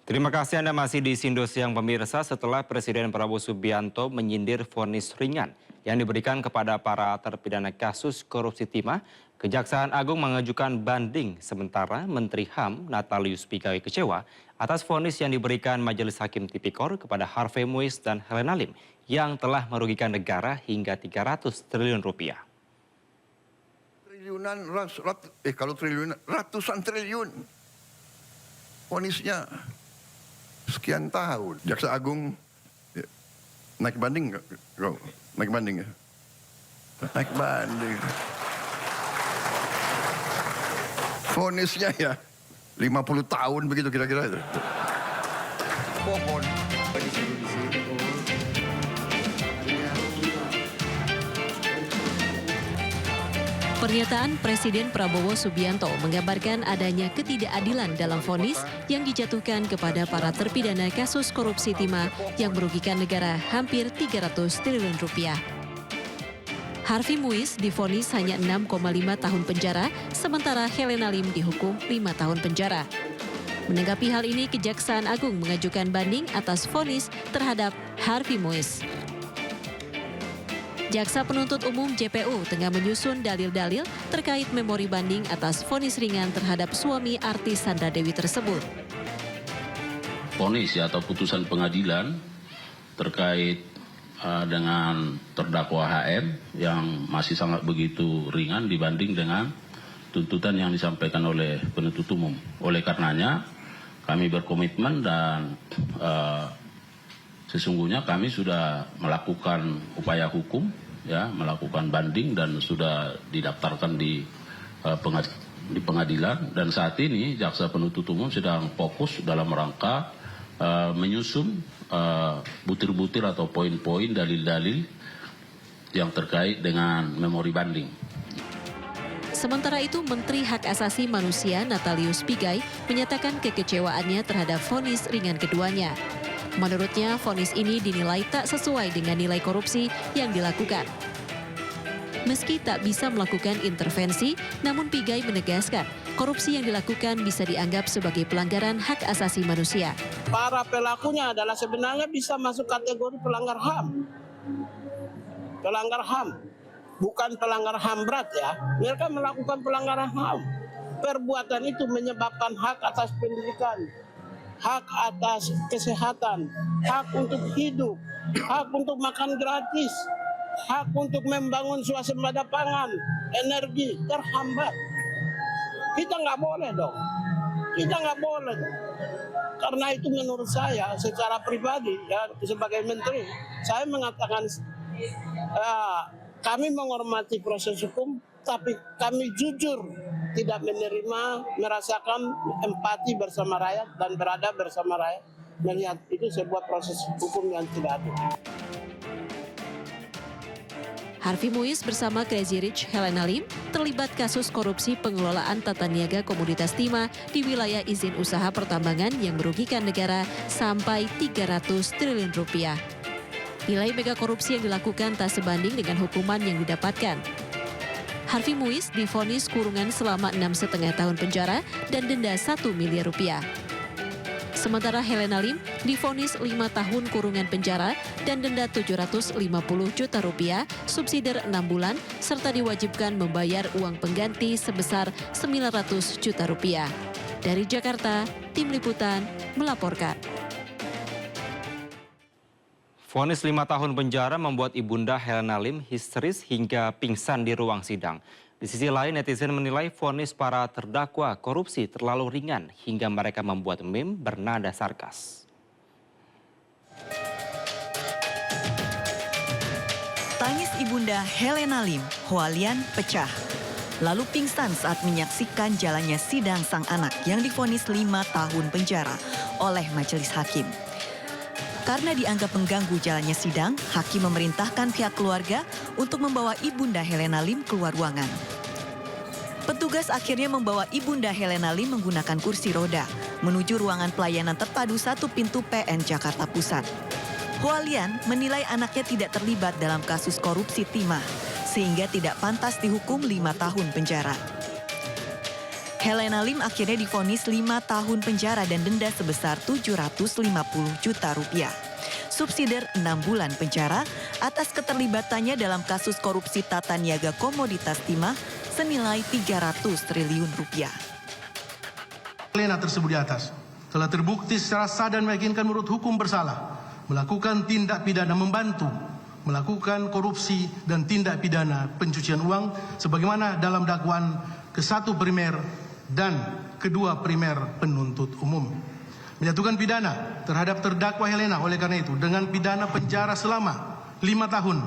Terima kasih Anda masih di Sindo Siang pemirsa. Setelah Presiden Prabowo Subianto menyindir vonis ringan yang diberikan kepada para terpidana kasus korupsi timah, Kejaksaan Agung mengajukan banding. Sementara Menteri HAM Natalius Pigai kecewa atas vonis yang diberikan Majelis Hakim Tipikor kepada Harvey Muiz dan Helena Lim yang telah merugikan negara hingga 300 triliun rupiah.
Ratusan triliun. Vonisnya sekian tahun. Jaksa Agung naik banding nggak? Naik banding ya? Naik banding. Vonisnya ya 50 tahun begitu kira-kira itu. Pohon.
Pernyataan Presiden Prabowo Subianto menggambarkan adanya ketidakadilan dalam vonis yang dijatuhkan kepada para terpidana kasus korupsi timah yang merugikan negara hampir 300 triliun rupiah. Harvey Muiz divonis hanya 6,5 tahun penjara, sementara Helena Lim dihukum 5 tahun penjara. Menanggapi hal ini, Kejaksaan Agung mengajukan banding atas vonis terhadap Harvey Muiz. Jaksa Penuntut Umum JPU tengah menyusun dalil-dalil terkait memori banding atas vonis ringan terhadap suami artis Sandra Dewi tersebut.
Vonis atau putusan pengadilan terkait dengan terdakwa HM yang masih sangat begitu ringan dibanding dengan tuntutan yang disampaikan oleh penuntut umum. Oleh karenanya kami berkomitmen dan sesungguhnya kami sudah melakukan upaya hukum, ya, melakukan banding dan sudah didaftarkan di pengadilan. Dan saat ini jaksa penuntut umum sedang fokus dalam rangka menyusun butir-butir atau poin-poin dalil-dalil yang terkait dengan memori banding.
Sementara itu, Menteri Hak Asasi Manusia Natalius Pigai menyatakan kekecewaannya terhadap vonis ringan keduanya. Menurutnya, vonis ini dinilai tak sesuai dengan nilai korupsi yang dilakukan. Meski tak bisa melakukan intervensi, namun Pigai menegaskan korupsi yang dilakukan bisa dianggap sebagai pelanggaran hak asasi manusia.
Para pelakunya adalah sebenarnya bisa masuk kategori pelanggar HAM. Pelanggar HAM, bukan pelanggar HAM berat ya. Mereka melakukan pelanggaran HAM. Perbuatan itu menyebabkan hak atas pendidikan, hak atas kesehatan, hak untuk hidup, hak untuk makan gratis, hak untuk membangun swasembada pangan, energi terhambat. Kita nggak boleh dong Kita nggak boleh. Karena itu menurut saya secara pribadi ya sebagai menteri, saya mengatakan kami menghormati proses hukum, tapi kami jujur tidak menerima, merasakan empati bersama rakyat dan berada bersama rakyat, melihat itu sebuah proses hukum yang tidak adil.
Harvey Muiz bersama Crazy Rich Helena Lim terlibat kasus korupsi pengelolaan tata niaga komoditas timah di wilayah izin usaha pertambangan yang merugikan negara sampai 300 triliun rupiah. Nilai mega korupsi yang dilakukan tak sebanding dengan hukuman yang didapatkan. Harvey Muiz divonis kurungan selama 6,5 tahun penjara dan denda 1 miliar rupiah. Sementara Helena Lim divonis 5 tahun kurungan penjara dan denda 750 juta rupiah, subsidiar 6 bulan, serta diwajibkan membayar uang pengganti sebesar 900 juta rupiah. Dari Jakarta, Tim Liputan melaporkan.
Vonis 5 tahun penjara membuat ibunda Helena Lim histeris hingga pingsan di ruang sidang. Di sisi lain, netizen menilai vonis para terdakwa korupsi terlalu ringan hingga mereka membuat meme bernada sarkas.
Tangis ibunda Helena Lim, Hualian pecah. Lalu pingsan saat menyaksikan jalannya sidang sang anak yang divonis 5 tahun penjara oleh majelis hakim. Karena dianggap mengganggu jalannya sidang, hakim memerintahkan pihak keluarga untuk membawa ibunda Helena Lim keluar ruangan. Petugas akhirnya membawa ibunda Helena Lim menggunakan kursi roda menuju ruangan pelayanan terpadu 1 pintu PN Jakarta Pusat. Hualian menilai anaknya tidak terlibat dalam kasus korupsi timah, sehingga tidak pantas dihukum 5 tahun penjara. Helena Lim akhirnya divonis 5 tahun penjara dan denda sebesar 750 juta rupiah. Subsidiar 6 bulan penjara atas keterlibatannya dalam kasus korupsi tata niaga komoditas timah senilai 300 triliun rupiah.
Helena tersebut di atas telah terbukti secara sah dan meyakinkan menurut hukum bersalah, melakukan tindak pidana membantu, melakukan korupsi dan tindak pidana pencucian uang sebagaimana dalam dakwaan ke-1 primer dan kedua primer penuntut umum. Menjatuhkan pidana terhadap terdakwa Helena oleh karena itu dengan pidana penjara selama 5 tahun.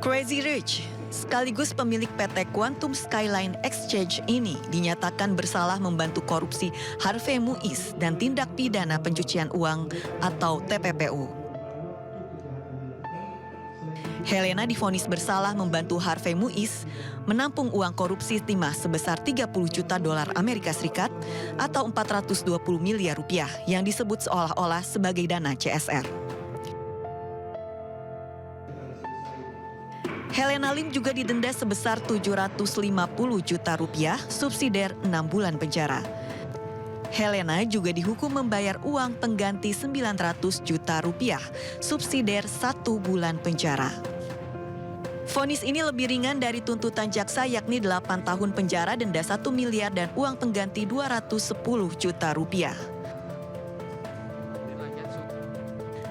Crazy Rich, sekaligus pemilik PT Quantum Skyline Exchange ini dinyatakan bersalah membantu korupsi Harvey Muiz dan tindak pidana pencucian uang atau TPPU. Helena divonis bersalah membantu Harvey Muiz menampung uang korupsi timah sebesar 30 juta dolar Amerika Serikat atau 420 miliar rupiah yang disebut seolah-olah sebagai dana CSR. Helena Lim juga didenda sebesar 750 juta rupiah, subsidiar 6 bulan penjara. Helena juga dihukum membayar uang pengganti 900 juta rupiah, subsidiar 1 bulan penjara. Vonis ini lebih ringan dari tuntutan jaksa yakni 8 tahun penjara, denda 1 miliar dan uang pengganti 210 juta rupiah.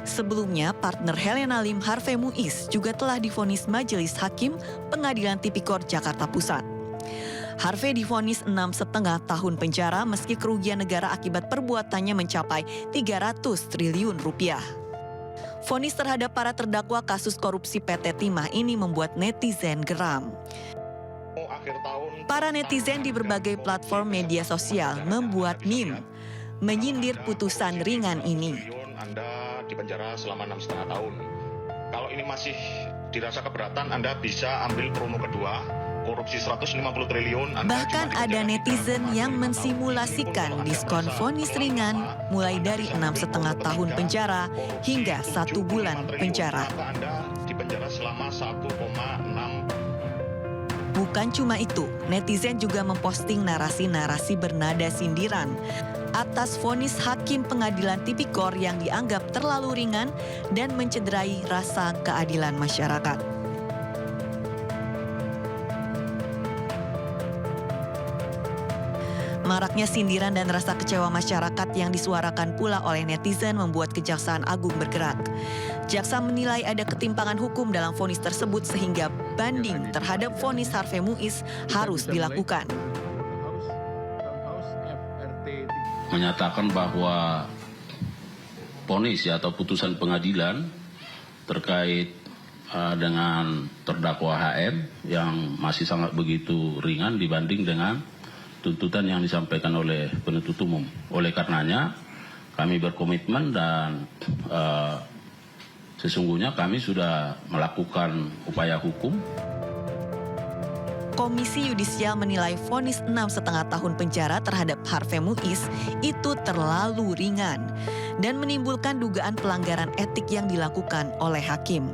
Sebelumnya, partner Helena Lim, Harvey Muiz, juga telah divonis Majelis Hakim Pengadilan Tipikor Jakarta Pusat. Harvey divonis 6,5 tahun penjara meski kerugian negara akibat perbuatannya mencapai 300 triliun rupiah. Vonis terhadap para terdakwa kasus korupsi PT Timah ini membuat netizen geram. Para netizen di berbagai platform media sosial membuat meme menyindir putusan ringan ini.
Anda dipenjara selama 6,5 tahun. Kalau ini masih dirasa keberatan, Anda bisa ambil promo kedua, korupsi 150 triliun.
Bahkan ada netizen yang mensimulasikan diskon vonis ringan mulai dari 6,5 tahun penjara hingga 1 bulan penjara.
Anda dipenjara selama 1,6.
Bukan cuma itu, netizen juga memposting narasi-narasi bernada sindiran atas vonis hakim pengadilan tipikor yang dianggap terlalu ringan dan mencederai rasa keadilan masyarakat. Maraknya sindiran dan rasa kecewa masyarakat yang disuarakan pula oleh netizen membuat Kejaksaan Agung bergerak. Jaksa menilai ada ketimpangan hukum dalam vonis tersebut sehingga banding terhadap vonis Harvey Muiz harus dilakukan.
menyatakan bahwa vonis atau putusan pengadilan terkait dengan terdakwa HM yang masih sangat begitu ringan dibanding dengan tuntutan yang disampaikan oleh penuntut umum. Oleh karenanya kami berkomitmen dan sesungguhnya kami sudah melakukan upaya hukum.
Komisi Yudisial menilai vonis 6,5 tahun penjara terhadap Harvey Muiz itu terlalu ringan dan menimbulkan dugaan pelanggaran etik yang dilakukan oleh hakim.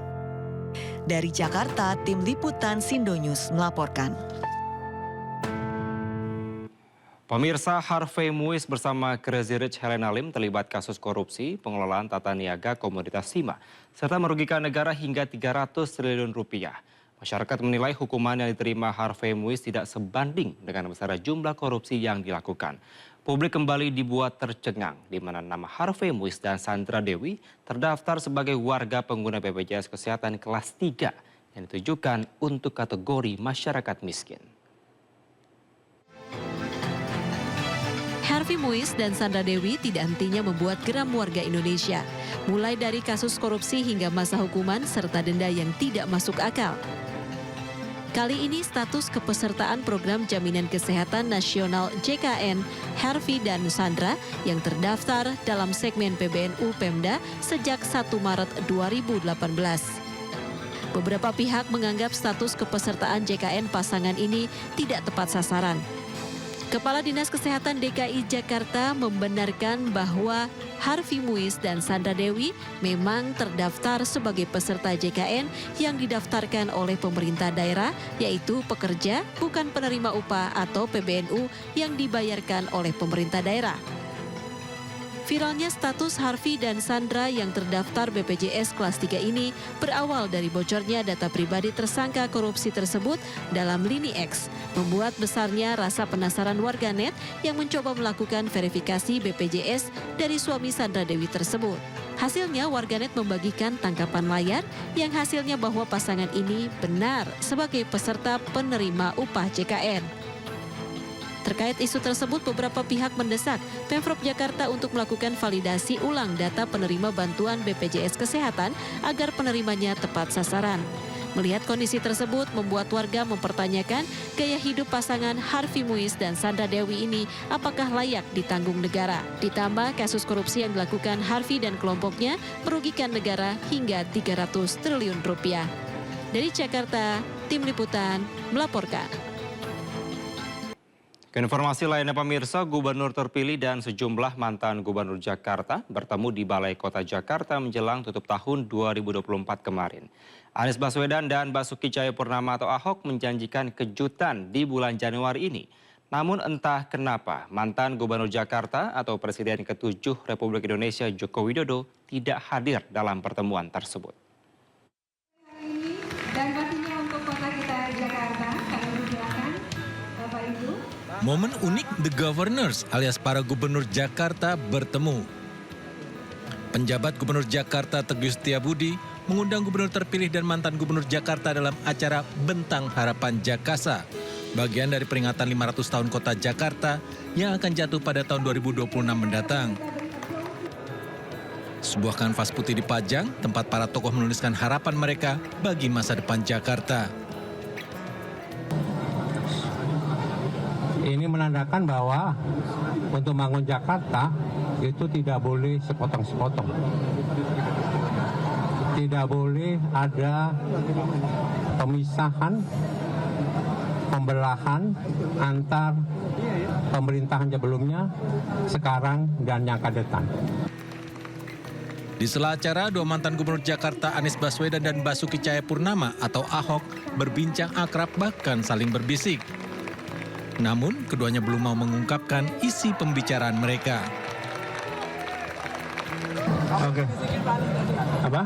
Dari Jakarta, Tim Liputan Sindo News melaporkan.
Pemirsa, Harvey Muiz bersama Crazy Rich Helena Lim terlibat kasus korupsi pengelolaan tata niaga komoditas timah serta merugikan negara hingga 300 triliun rupiah. Masyarakat menilai hukuman yang diterima Harvey Muiz tidak sebanding dengan besar jumlah korupsi yang dilakukan. Publik kembali dibuat tercengang di mana nama Harvey Muiz dan Sandra Dewi terdaftar sebagai warga pengguna BPJS Kesehatan kelas 3 yang ditujukan untuk kategori masyarakat miskin.
Harvey Muiz dan Sandra Dewi tidak hentinya membuat geram warga Indonesia, mulai dari kasus korupsi hingga masa hukuman serta denda yang tidak masuk akal. Kali ini status kepesertaan Program Jaminan Kesehatan Nasional JKN Harvey dan Sandra yang terdaftar dalam segmen PBNU Pemda sejak 1 Maret 2018. Beberapa pihak menganggap status kepesertaan JKN pasangan ini tidak tepat sasaran. Kepala Dinas Kesehatan DKI Jakarta membenarkan bahwa Harvey Muiz dan Sandra Dewi memang terdaftar sebagai peserta JKN yang didaftarkan oleh pemerintah daerah, yaitu pekerja bukan penerima upah atau PBNU yang dibayarkan oleh pemerintah daerah. Viralnya status Harvey dan Sandra yang terdaftar BPJS kelas 3 ini berawal dari bocornya data pribadi tersangka korupsi tersebut dalam lini X, membuat besarnya rasa penasaran warganet yang mencoba melakukan verifikasi BPJS dari suami Sandra Dewi tersebut. Hasilnya warganet membagikan tangkapan layar yang hasilnya bahwa pasangan ini benar sebagai peserta penerima upah JKN. Terkait isu tersebut, beberapa pihak mendesak Pemprov Jakarta untuk melakukan validasi ulang data penerima bantuan BPJS Kesehatan agar penerimanya tepat sasaran. Melihat kondisi tersebut membuat warga mempertanyakan gaya hidup pasangan Harvey Muiz dan Sandra Dewi ini apakah layak ditanggung negara. Ditambah kasus korupsi yang dilakukan Harvey dan kelompoknya merugikan negara hingga 300 triliun rupiah. Dari Jakarta, Tim Liputan melaporkan.
Informasi lainnya pemirsa, Gubernur terpilih dan sejumlah mantan Gubernur Jakarta bertemu di Balai Kota Jakarta menjelang tutup tahun 2024 kemarin. Anies Baswedan dan Basuki Cahayapurnama atau Ahok menjanjikan kejutan di bulan Januari ini. Namun entah kenapa mantan Gubernur Jakarta atau Presiden ke-7 Republik Indonesia Joko Widodo tidak hadir dalam pertemuan tersebut.
Dan pastinya untuk kota kita Jakarta, kami persilakan Bapak Ibu.
Momen unik The Governors alias para gubernur Jakarta bertemu. Penjabat Gubernur Jakarta Teguh Setiabudi mengundang gubernur terpilih dan mantan gubernur Jakarta dalam acara Bentang Harapan Jakasa, bagian dari peringatan 500 tahun kota Jakarta yang akan jatuh pada tahun 2026 mendatang. Sebuah kanvas putih dipajang tempat para tokoh menuliskan harapan mereka bagi masa depan Jakarta.
Ini menandakan bahwa untuk membangun Jakarta itu tidak boleh sepotong-sepotong. Tidak boleh ada pemisahan, pembelahan antar pemerintahan sebelumnya, sekarang, dan yang akan datang.
Di sela acara, dua mantan gubernur Jakarta Anies Baswedan dan Basuki Cahayapurnama atau Ahok berbincang akrab bahkan saling berbisik. Namun, keduanya belum mau mengungkapkan isi pembicaraan mereka.
Oke. Apa?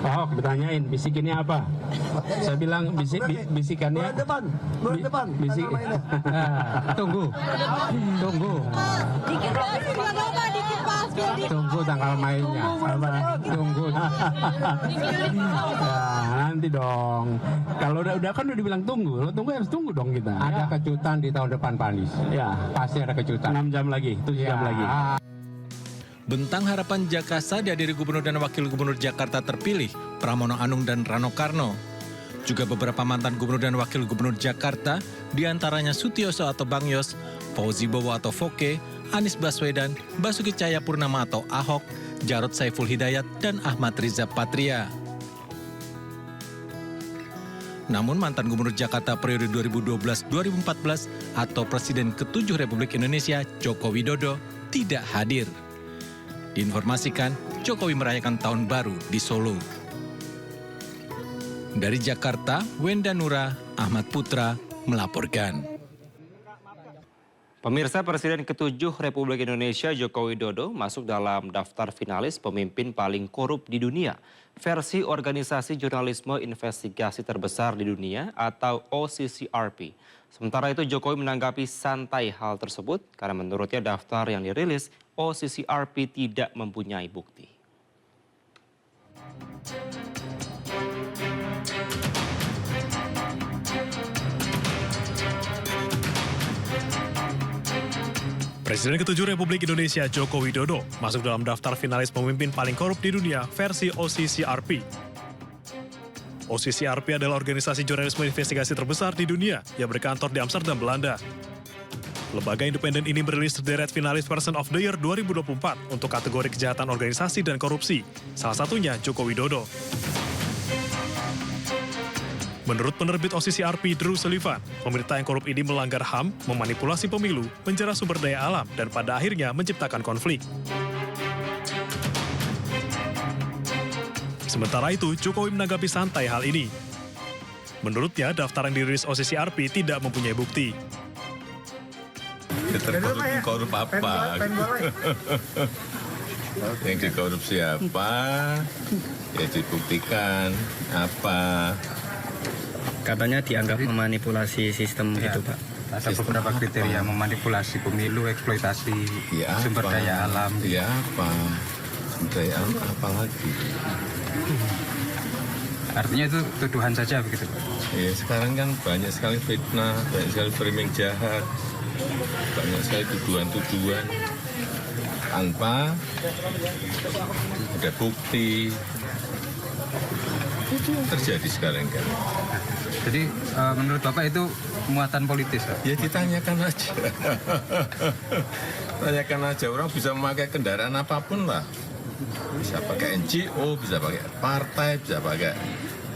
Ahok bertanyain, bisikinnya apa? Saya bilang bisikannya bisik. Tunggu. Tunggu tanggal mainnya. Tunggu. Nanti dong. Kalau udah kan udah dibilang tunggu. Lo tunggu harus tunggu dong kita. Ada kejutan di tahun depan, Pak Anies. Ya, pasti ada kejutan. 6 jam lagi, 7 jam lagi.
Bentang Harapan Jakasa dihadiri Gubernur dan Wakil Gubernur Jakarta terpilih, Pramono Anung dan Rano Karno. Juga beberapa mantan Gubernur dan Wakil Gubernur Jakarta, diantaranya Sutioso atau Bang Yos, Fauzi Bowo atau Foke, Anies Baswedan, Basuki Cahayapurnama atau Ahok, Jarod Saiful Hidayat, dan Ahmad Riza Patria. Namun mantan Gubernur Jakarta periode 2012-2014 atau Presiden ke-7 Republik Indonesia, Joko Widodo, tidak hadir. Diinformasikan, Jokowi merayakan Tahun Baru di Solo. Dari Jakarta, Wenda Nura, Ahmad Putra melaporkan.
Pemirsa, Presiden ke-7 Republik Indonesia Joko Widodo masuk dalam daftar finalis pemimpin paling korup di dunia. Versi Organisasi Jurnalisme Investigasi Terbesar di Dunia atau OCCRP. Sementara itu Jokowi menanggapi santai hal tersebut karena menurutnya daftar yang dirilis OCCRP tidak mempunyai bukti.
Presiden ke-7 Republik Indonesia Joko Widodo masuk dalam daftar finalis pemimpin paling korup di dunia versi OCCRP. OCCRP adalah organisasi jurnalisme investigasi terbesar di dunia yang berkantor di Amsterdam, Belanda. Lembaga independen ini merilis sederet finalis Person of the Year 2024 untuk kategori kejahatan organisasi dan korupsi, salah satunya Joko Widodo. Menurut penerbit OCCRP Drew Sullivan, pemerintah yang korup ini melanggar HAM, memanipulasi pemilu, menjarah sumber daya alam, dan pada akhirnya menciptakan konflik. Sementara itu, Jokowi menanggapi santai hal ini. Menurutnya, daftar yang dirilis OCCRP tidak mempunyai bukti.
Korup apa? Yang dikorupsi apa? Ya dibuktikan apa?
Katanya dianggap memanipulasi sistem gitu, Pak.
Ada beberapa kriteria memanipulasi pemilu, eksploitasi sumber daya alam.
Ya apa? Sumber daya alam apa lagi?
Artinya itu tuduhan saja begitu, Pak?
Ya sekarang kan banyak sekali fitnah, banyak sekali framing jahat, banyak sekali tuduhan-tuduhan tanpa ada bukti. Itu yang terjadi sekarang kan.
Jadi menurut Bapak itu muatan politis, Pak?
Ya ditanyakan aja. Tanyakan aja, orang bisa memakai kendaraan apapun lah. Bisa pakai NGO, bisa pakai partai, bisa pakai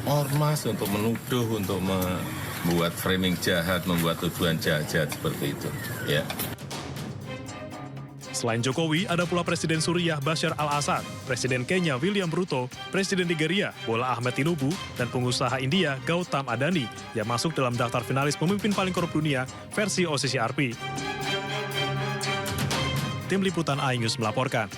ormas untuk menuduh, untuk membuat framing jahat, membuat tuduhan jahat seperti itu. Ya.
Selain Jokowi, ada pula Presiden Suriah Bashar al-Assad, Presiden Kenya William Ruto, Presiden Nigeria Bola Ahmed Tinubu, dan pengusaha India Gautam Adani yang masuk dalam daftar finalis pemimpin paling korup dunia versi OCCRP. Tim Liputan iNews melaporkan.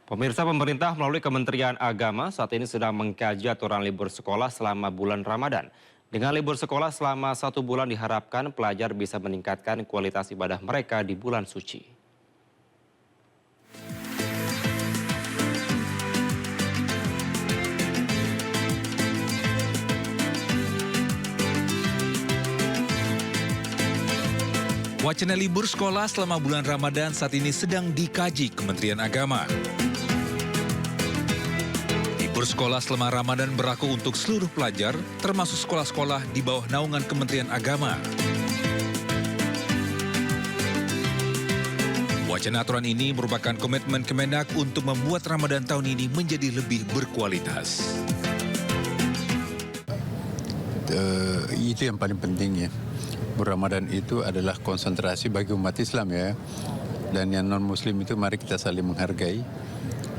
Pemirsa, pemerintah melalui Kementerian Agama saat ini sedang mengkaji aturan libur sekolah selama bulan Ramadan. Dengan libur sekolah selama 1 bulan diharapkan pelajar bisa meningkatkan kualitas ibadah mereka di bulan suci.
Wacana libur sekolah selama bulan Ramadan saat ini sedang dikaji Kementerian Agama. Libur sekolah selama Ramadan berlaku untuk seluruh pelajar, termasuk sekolah-sekolah di bawah naungan Kementerian Agama. Wacana aturan ini merupakan komitmen Kemendak untuk membuat Ramadan tahun ini menjadi lebih berkualitas.
Itu yang paling penting ya. Ramadan itu adalah konsentrasi bagi umat Islam ya. Dan yang non-Muslim itu mari kita saling menghargai.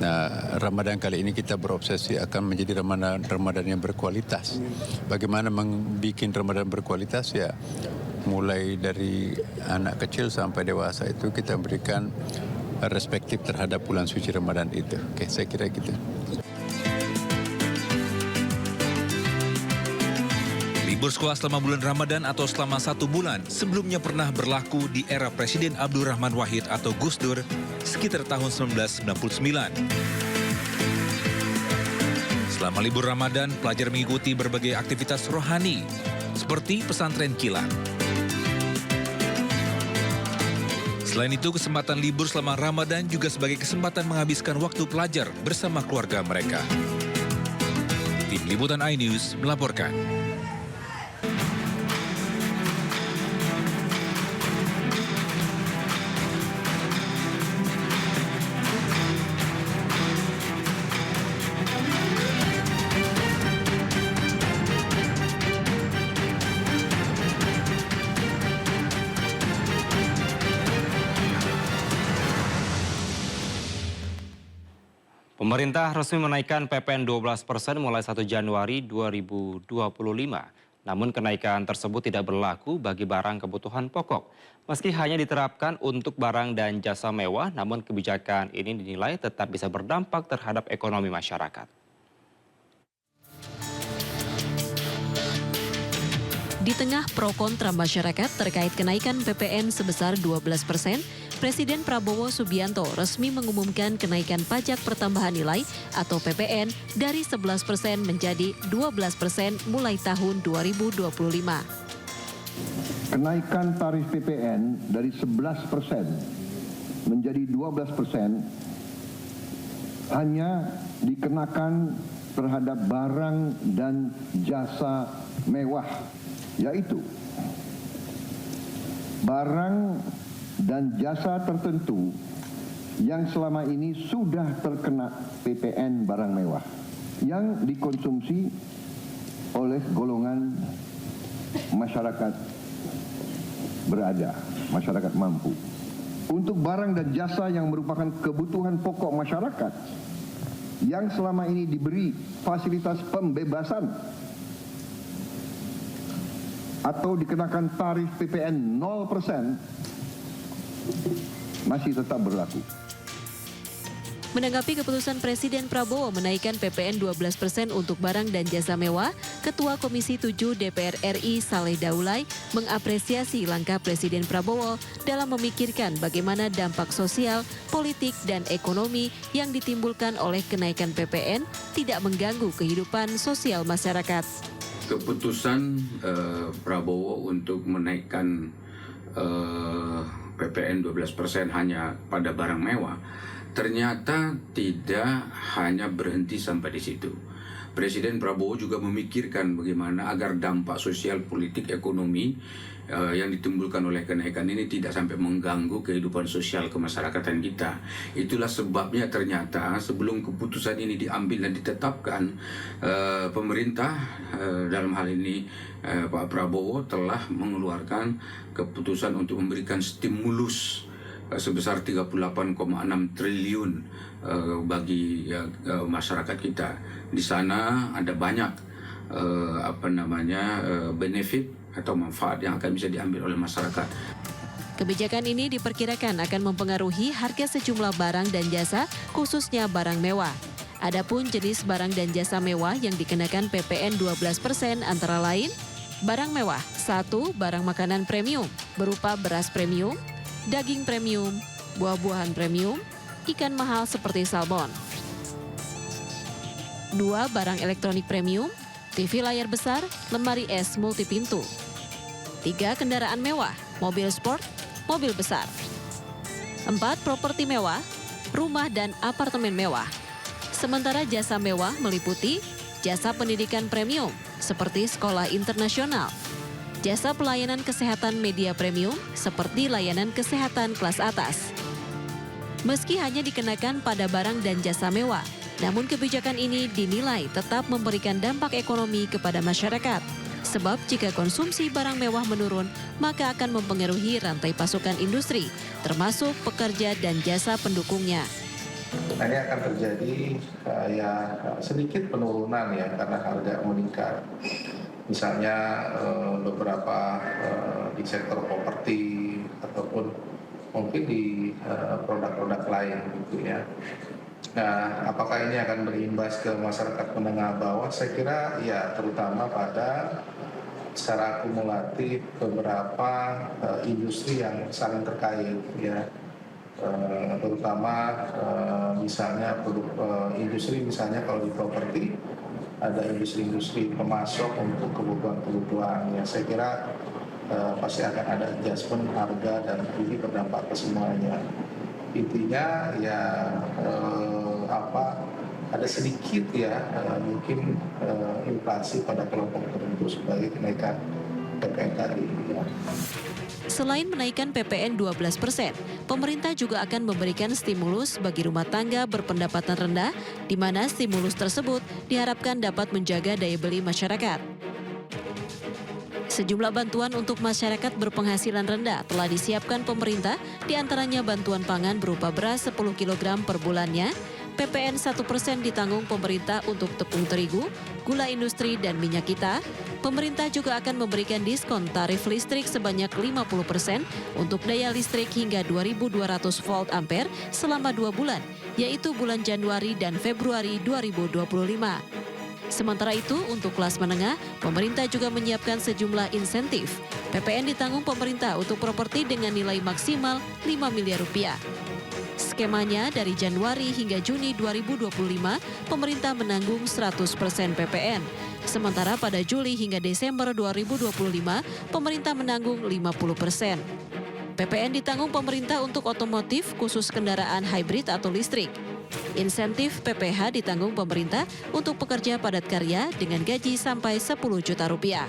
Nah, Ramadan kali ini kita berobsesi akan menjadi Ramadan yang berkualitas. Bagaimana membuat Ramadan berkualitas ya, mulai dari anak kecil sampai dewasa itu kita berikan respektif terhadap bulan suci Ramadan itu. Oke, saya kira gitu.
Libur sekolah selama bulan Ramadan atau selama 1 bulan sebelumnya pernah berlaku di era Presiden Abdurrahman Wahid atau Gus Dur sekitar tahun 1999. Selama libur Ramadan, pelajar mengikuti berbagai aktivitas rohani seperti pesantren kilat. Selain itu, kesempatan libur selama Ramadan juga sebagai kesempatan menghabiskan waktu pelajar bersama keluarga mereka. Tim Liputan iNews melaporkan.
Pemerintah resmi menaikkan PPN 12% mulai 1 Januari 2025. Namun kenaikan tersebut tidak berlaku bagi barang kebutuhan pokok. Meski hanya diterapkan untuk barang dan jasa mewah, namun kebijakan ini dinilai tetap bisa berdampak terhadap ekonomi masyarakat.
Di tengah pro kontra masyarakat terkait kenaikan PPN sebesar 12%, Presiden Prabowo Subianto resmi mengumumkan kenaikan pajak pertambahan nilai atau PPN dari 11% menjadi 12% mulai tahun 2025.
Kenaikan tarif PPN dari 11% menjadi 12% hanya dikenakan terhadap barang dan jasa mewah, yaitu barang dan jasa tertentu yang selama ini sudah terkena PPN barang mewah yang dikonsumsi oleh golongan masyarakat berada, masyarakat mampu. Untuk barang dan jasa yang merupakan kebutuhan pokok masyarakat yang selama ini diberi fasilitas pembebasan atau dikenakan tarif PPN 0%, masih tetap berlaku.
Menanggapi keputusan Presiden Prabowo menaikkan PPN 12% untuk barang dan jasa mewah, Ketua Komisi 7 DPR RI Saleh Daulay mengapresiasi langkah Presiden Prabowo dalam memikirkan bagaimana dampak sosial, politik, dan ekonomi yang ditimbulkan oleh kenaikan PPN tidak mengganggu kehidupan sosial masyarakat.
Keputusan Prabowo untuk menaikkan PPN 12% hanya pada barang mewah ternyata tidak hanya berhenti sampai di situ. Presiden Prabowo juga memikirkan bagaimana agar dampak sosial, politik, ekonomi yang ditimbulkan oleh kenaikan ini tidak sampai mengganggu kehidupan sosial kemasyarakatan kita. Itulah sebabnya ternyata sebelum keputusan ini diambil dan ditetapkan, pemerintah dalam hal ini Pak Prabowo telah mengeluarkan keputusan untuk memberikan stimulus sebesar 38,6 triliun bagi masyarakat kita. Di sana ada banyak benefit atau manfaat yang akan bisa diambil oleh masyarakat.
Kebijakan ini diperkirakan akan mempengaruhi harga sejumlah barang dan jasa, khususnya barang mewah. Adapun jenis barang dan jasa mewah yang dikenakan PPN 12% antara lain, barang mewah, 1. Barang makanan premium, berupa beras premium, daging premium, buah-buahan premium, ikan mahal seperti salmon. 2. Barang elektronik premium, TV layar besar, lemari es multipintu. 3. Kendaraan mewah, mobil sport, mobil besar. 4. Properti mewah, rumah dan apartemen mewah. Sementara jasa mewah meliputi jasa pendidikan premium, seperti sekolah internasional, jasa pelayanan kesehatan media premium, seperti layanan kesehatan kelas atas. Meski hanya dikenakan pada barang dan jasa mewah, namun kebijakan ini dinilai tetap memberikan dampak ekonomi kepada masyarakat. Sebab jika konsumsi barang mewah menurun, maka akan mempengaruhi rantai pasokan industri, termasuk pekerja dan jasa pendukungnya.
Nah, ini akan terjadi sedikit penurunan ya karena harga meningkat. Misalnya beberapa di sektor properti ataupun mungkin di produk-produk lain gitu ya. Nah, apakah ini akan berimbas ke masyarakat menengah bawah? Saya kira ya, terutama pada secara akumulatif beberapa industri yang saling terkait ya, terutama misalnya industri misalnya kalau di properti ada industri-industri pemasok untuk kebutuhan-kebutuhan ya, saya kira pasti akan ada adjustment harga dan ini berdampak ke semuanya. Intinya ya ada sedikit ya mungkin inflasi pada kelompok tertentu sebagai kenaikan PPN tadi ya.
Selain menaikkan PPN 12%, pemerintah juga akan memberikan stimulus bagi rumah tangga berpendapatan rendah, di mana stimulus tersebut diharapkan dapat menjaga daya beli masyarakat. Sejumlah bantuan untuk masyarakat berpenghasilan rendah telah disiapkan pemerintah, diantaranya bantuan pangan berupa beras 10 kg per bulannya, PPN 1% ditanggung pemerintah untuk tepung terigu, gula industri, dan minyak kita. Pemerintah juga akan memberikan diskon tarif listrik sebanyak 50% untuk daya listrik hingga 2.200 volt ampere selama 2 bulan, yaitu bulan Januari dan Februari 2025. Sementara itu, untuk kelas menengah, pemerintah juga menyiapkan sejumlah insentif. PPN ditanggung pemerintah untuk properti dengan nilai maksimal 5 miliar rupiah. Skemanya dari Januari hingga Juni 2025, pemerintah menanggung 100% PPN. Sementara pada Juli hingga Desember 2025, pemerintah menanggung 50%. PPN ditanggung pemerintah untuk otomotif khusus kendaraan hybrid atau listrik. Insentif PPH ditanggung pemerintah untuk pekerja padat karya dengan gaji sampai 10 juta rupiah.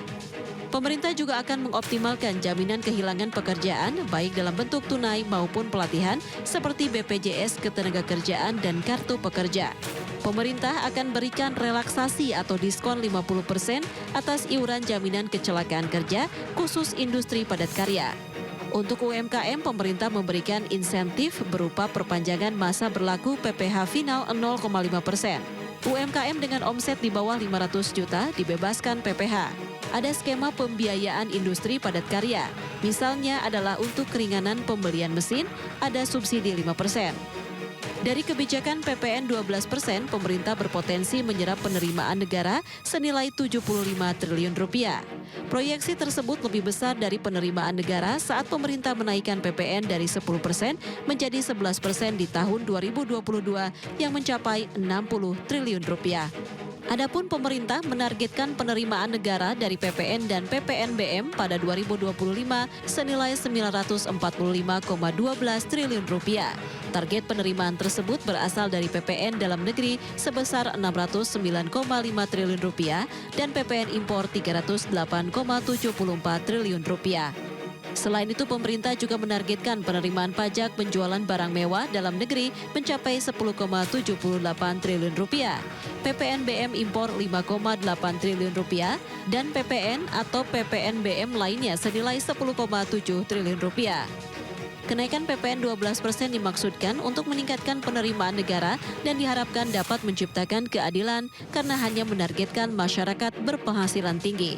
Pemerintah juga akan mengoptimalkan jaminan kehilangan pekerjaan baik dalam bentuk tunai maupun pelatihan seperti BPJS Ketenagakerjaan dan Kartu Pekerja. Pemerintah akan berikan relaksasi atau diskon 50% atas iuran jaminan kecelakaan kerja khusus industri padat karya. Untuk UMKM, pemerintah memberikan insentif berupa perpanjangan masa berlaku PPH final 0,5%. UMKM dengan omset di bawah 500 juta dibebaskan PPH. Ada skema pembiayaan industri padat karya. Misalnya adalah untuk keringanan pembelian mesin, ada subsidi 5%. Dari kebijakan PPN 12%, pemerintah berpotensi menyerap penerimaan negara senilai 75 triliun rupiah. Proyeksi tersebut lebih besar dari penerimaan negara saat pemerintah menaikkan PPN dari 10% menjadi 11% di tahun 2022 yang mencapai 60 triliun rupiah. Adapun pemerintah menargetkan penerimaan negara dari PPN dan PPNBM pada 2025 senilai 945,12 triliun rupiah. Target penerimaan tersebut berasal dari PPN dalam negeri sebesar 609,5 triliun rupiah dan PPN impor 308,74 triliun rupiah. Selain itu, pemerintah juga menargetkan penerimaan pajak penjualan barang mewah dalam negeri mencapai 10,78 triliun rupiah, PPNBM impor 5,8 triliun rupiah, dan PPN atau PPNBM lainnya senilai 10,7 triliun rupiah. Kenaikan PPN 12% dimaksudkan untuk meningkatkan penerimaan negara dan diharapkan dapat menciptakan keadilan karena hanya menargetkan masyarakat berpenghasilan tinggi.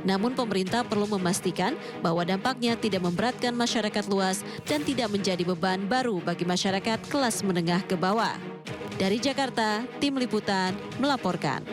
Namun pemerintah perlu memastikan bahwa dampaknya tidak memberatkan masyarakat luas dan tidak menjadi beban baru bagi masyarakat kelas menengah ke bawah. Dari Jakarta, Tim Liputan melaporkan.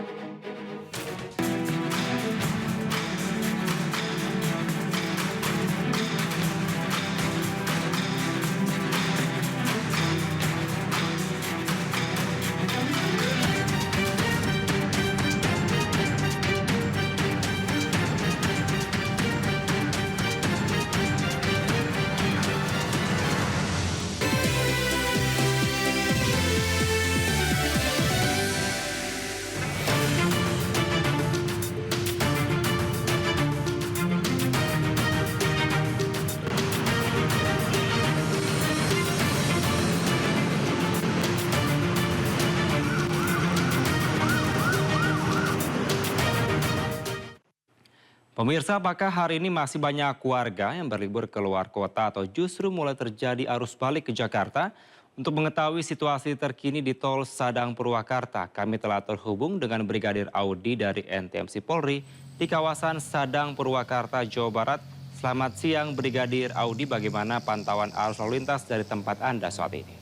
Pemirsa, apakah hari ini masih banyak warga yang berlibur ke luar kota atau justru mulai terjadi arus balik ke Jakarta? Untuk mengetahui situasi terkini di Tol Sadang Purwakarta, kami telah terhubung dengan Brigadir Audi dari NTMC Polri di kawasan Sadang Purwakarta, Jawa Barat. Selamat siang Brigadir Audi, bagaimana pantauan arus lalu lintas dari tempat Anda saat ini?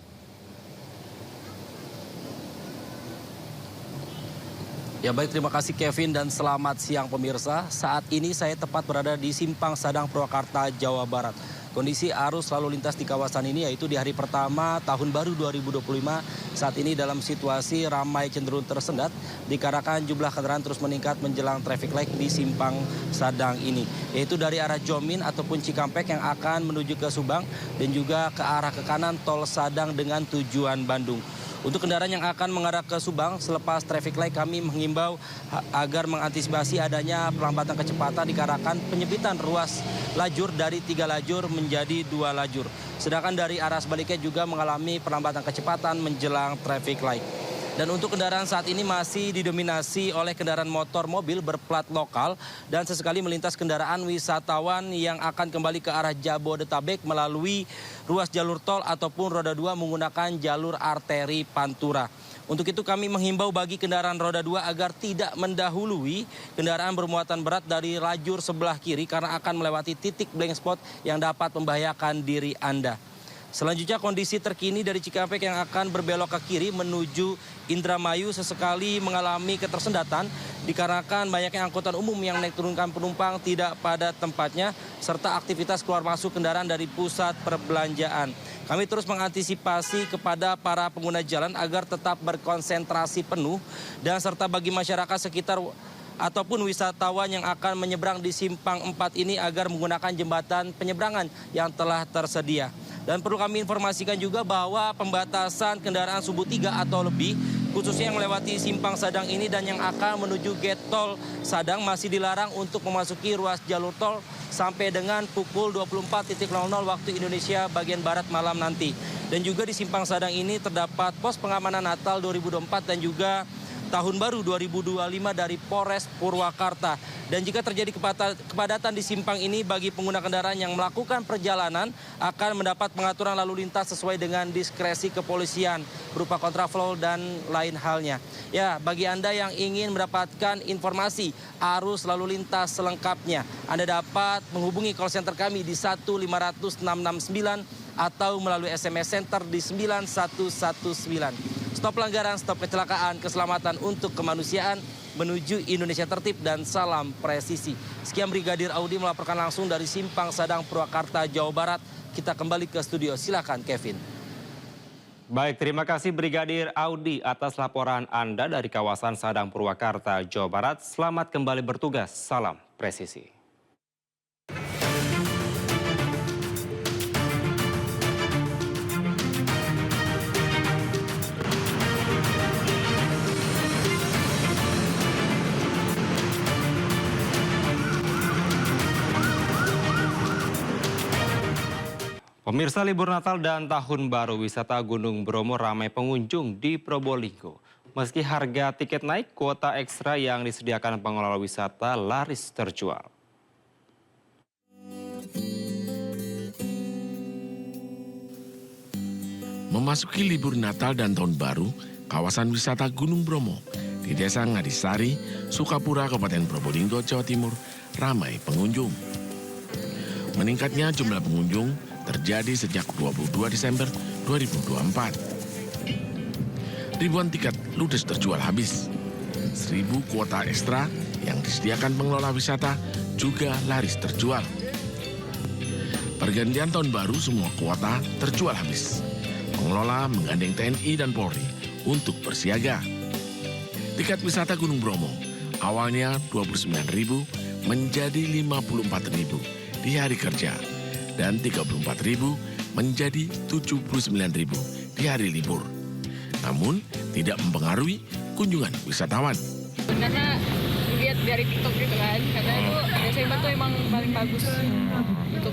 Ya baik, terima kasih Kevin dan selamat siang pemirsa. Saat ini saya tepat berada di Simpang Sadang Purwakarta, Jawa Barat. Kondisi arus lalu lintas di kawasan ini yaitu di hari pertama Tahun Baru 2025 saat ini dalam situasi ramai cenderung tersendat dikarenakan jumlah kendaraan terus meningkat menjelang traffic light di Simpang Sadang ini. Yaitu dari arah Jomin ataupun Cikampek yang akan menuju ke Subang dan juga ke arah ke kanan tol Sadang dengan tujuan Bandung. Untuk kendaraan yang akan mengarah ke Subang selepas traffic light kami menghimbau agar mengantisipasi adanya perlambatan kecepatan dikarenakan penyempitan ruas lajur dari 3 lajur menjadi 2 lajur. Sedangkan dari arah sebaliknya juga mengalami perlambatan kecepatan menjelang traffic light. Dan untuk kendaraan saat ini masih didominasi oleh kendaraan motor mobil berplat lokal dan sesekali melintas kendaraan wisatawan yang akan kembali ke arah Jabodetabek melalui ruas jalur tol ataupun roda 2 menggunakan jalur arteri Pantura. Untuk itu kami menghimbau bagi kendaraan roda 2 agar tidak mendahului kendaraan bermuatan berat dari lajur sebelah kiri karena akan melewati titik blank spot yang dapat membahayakan diri Anda. Selanjutnya kondisi terkini dari Cikampek yang akan berbelok ke kiri menuju Indramayu sesekali mengalami ketersendatan dikarenakan banyaknya angkutan umum yang naik turunkan penumpang tidak pada tempatnya serta aktivitas keluar masuk kendaraan dari pusat perbelanjaan. Kami terus mengantisipasi kepada para pengguna jalan agar tetap berkonsentrasi penuh dan serta bagi masyarakat sekitar ataupun wisatawan yang akan menyeberang di Simpang 4 ini agar menggunakan jembatan penyeberangan yang telah tersedia. Dan perlu kami informasikan juga bahwa pembatasan kendaraan subuh 3 atau lebih khususnya yang melewati Simpang Sadang ini dan yang akan menuju gate tol Sadang masih dilarang untuk memasuki ruas jalur tol sampai dengan pukul 24.00 waktu Indonesia bagian Barat malam nanti. Dan juga di Simpang Sadang ini terdapat pos pengamanan Natal 2024 dan juga Tahun Baru 2025 dari Polres Purwakarta. Dan jika terjadi kepadatan di simpang ini bagi pengguna kendaraan yang melakukan perjalanan akan mendapat pengaturan lalu lintas sesuai dengan diskresi kepolisian berupa kontraflow dan lain halnya. Ya, bagi Anda yang ingin mendapatkan informasi arus lalu lintas selengkapnya, Anda dapat menghubungi call center kami di 1500669 atau melalui SMS Center di 9119. Stop pelanggaran, stop kecelakaan, keselamatan untuk kemanusiaan menuju Indonesia tertib dan salam presisi. Sekian Brigadir Audi melaporkan langsung dari Simpang Sadang Purwakarta, Jawa Barat. Kita kembali ke studio, silakan Kevin.
Baik, terima kasih Brigadir Audi atas laporan Anda dari kawasan Sadang Purwakarta, Jawa Barat. Selamat kembali bertugas, salam presisi. Pemirsa, libur Natal dan Tahun Baru wisata Gunung Bromo ramai pengunjung di Probolinggo. Meski harga tiket naik, kuota ekstra yang disediakan pengelola wisata laris terjual.
Memasuki libur Natal dan Tahun Baru, kawasan wisata Gunung Bromo di Desa Ngadisari, Sukapura, Kabupaten Probolinggo, Jawa Timur ramai pengunjung. Meningkatnya jumlah pengunjung terjadi sejak 22 Desember 2024. Ribuan tiket ludes terjual habis. 1.000 kuota ekstra yang disediakan pengelola wisata juga laris terjual. Pergantian Tahun Baru semua kuota terjual habis. Pengelola menggandeng TNI dan Polri untuk bersiaga. Tiket wisata Gunung Bromo awalnya 29.000 menjadi 54.000 di hari kerja dan 34.000 menjadi 79.000 di hari libur. Namun tidak mempengaruhi kunjungan wisatawan.
Karena lihat dari TikTok gitu kan, karena itu Desember tuh emang paling bagus untuk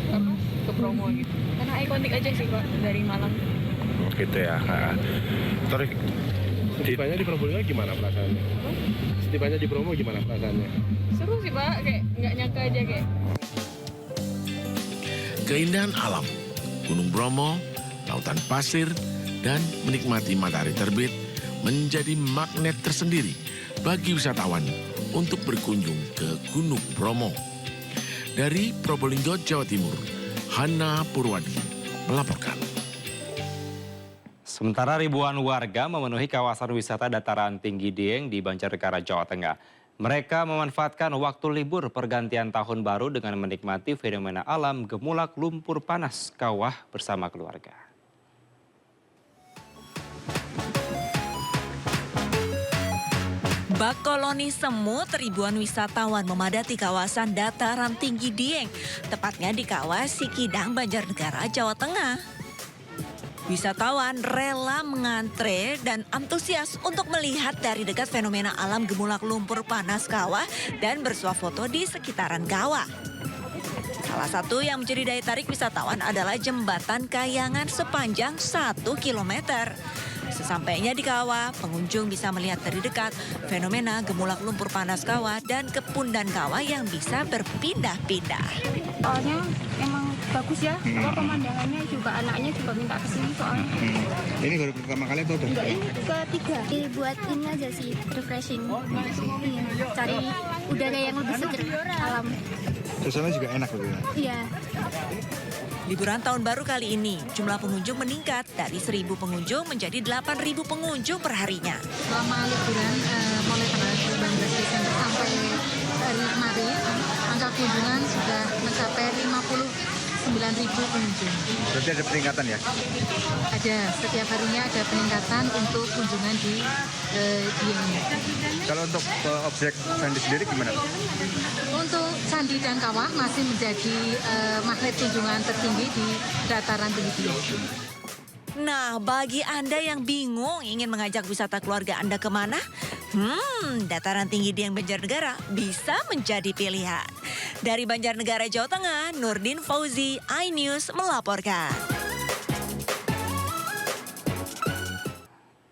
ke Bromo gitu. Karena ikonik aja sih Pak dari Malang.
Gitu ya. Terus setibanya di Probolinggo gimana perasaannya? Setibanya di Bromo gimana perasaannya?
Seru sih Pak, kayak nggak nyangka aja kayak.
Keindahan alam, Gunung Bromo, lautan pasir, dan menikmati matahari terbit menjadi magnet tersendiri bagi wisatawan untuk berkunjung ke Gunung Bromo. Dari Probolinggo, Jawa Timur, Hana Purwadi melaporkan.
Sementara ribuan warga memenuhi kawasan wisata dataran tinggi Dieng di Banjarnegara, Jawa Tengah. Mereka memanfaatkan waktu libur pergantian tahun baru dengan menikmati fenomena alam gemulak lumpur panas kawah bersama keluarga.
Bak koloni semut, ribuan wisatawan memadati kawasan dataran tinggi Dieng, tepatnya di kawah Sikidang, Banjarnegara, Jawa Tengah. Wisatawan rela mengantre dan antusias untuk melihat dari dekat fenomena alam gemulak lumpur panas kawah dan bersuah foto di sekitaran kawah. Salah satu yang menjadi daya tarik wisatawan adalah jembatan kayangan sepanjang 1 kilometer. Sesampainya di kawah, pengunjung bisa melihat dari dekat fenomena gemulak lumpur panas kawah dan kepundan kawah yang bisa berpindah-pindah.
Soalnya emang bagus ya, pemandangannya juga, anaknya juga minta kesini soalnya.
Ini baru pertama kali atau udah?
Ini ketiga. Dibuat ini aja sih, refreshing. Iya, cari udara yang lebih seger, alam.
Suasana juga enak begitu.
Iya.
Liburan tahun baru kali ini, jumlah pengunjung meningkat dari 1.000 pengunjung menjadi 8.000 pengunjung per harinya.
Selama liburan mulai tanggal 19 Desember sampai hari kemarin, angka kunjungan sudah mencapai 59.000 pengunjung.
Berarti ada peningkatan ya?
Ada, setiap harinya ada peningkatan untuk kunjungan di Dieng.
Kalau untuk objek candi sendiri gimana?
Untuk candi dan kawah masih menjadi magnet kunjungan tertinggi di dataran tinggi Dieng.
Nah, bagi Anda yang bingung ingin mengajak wisata keluarga Anda kemana? Dataran tinggi Dieng Banjarnegara bisa menjadi pilihan. Dari Banjarnegara, Jawa Tengah, Nurdin Fauzi, iNews melaporkan.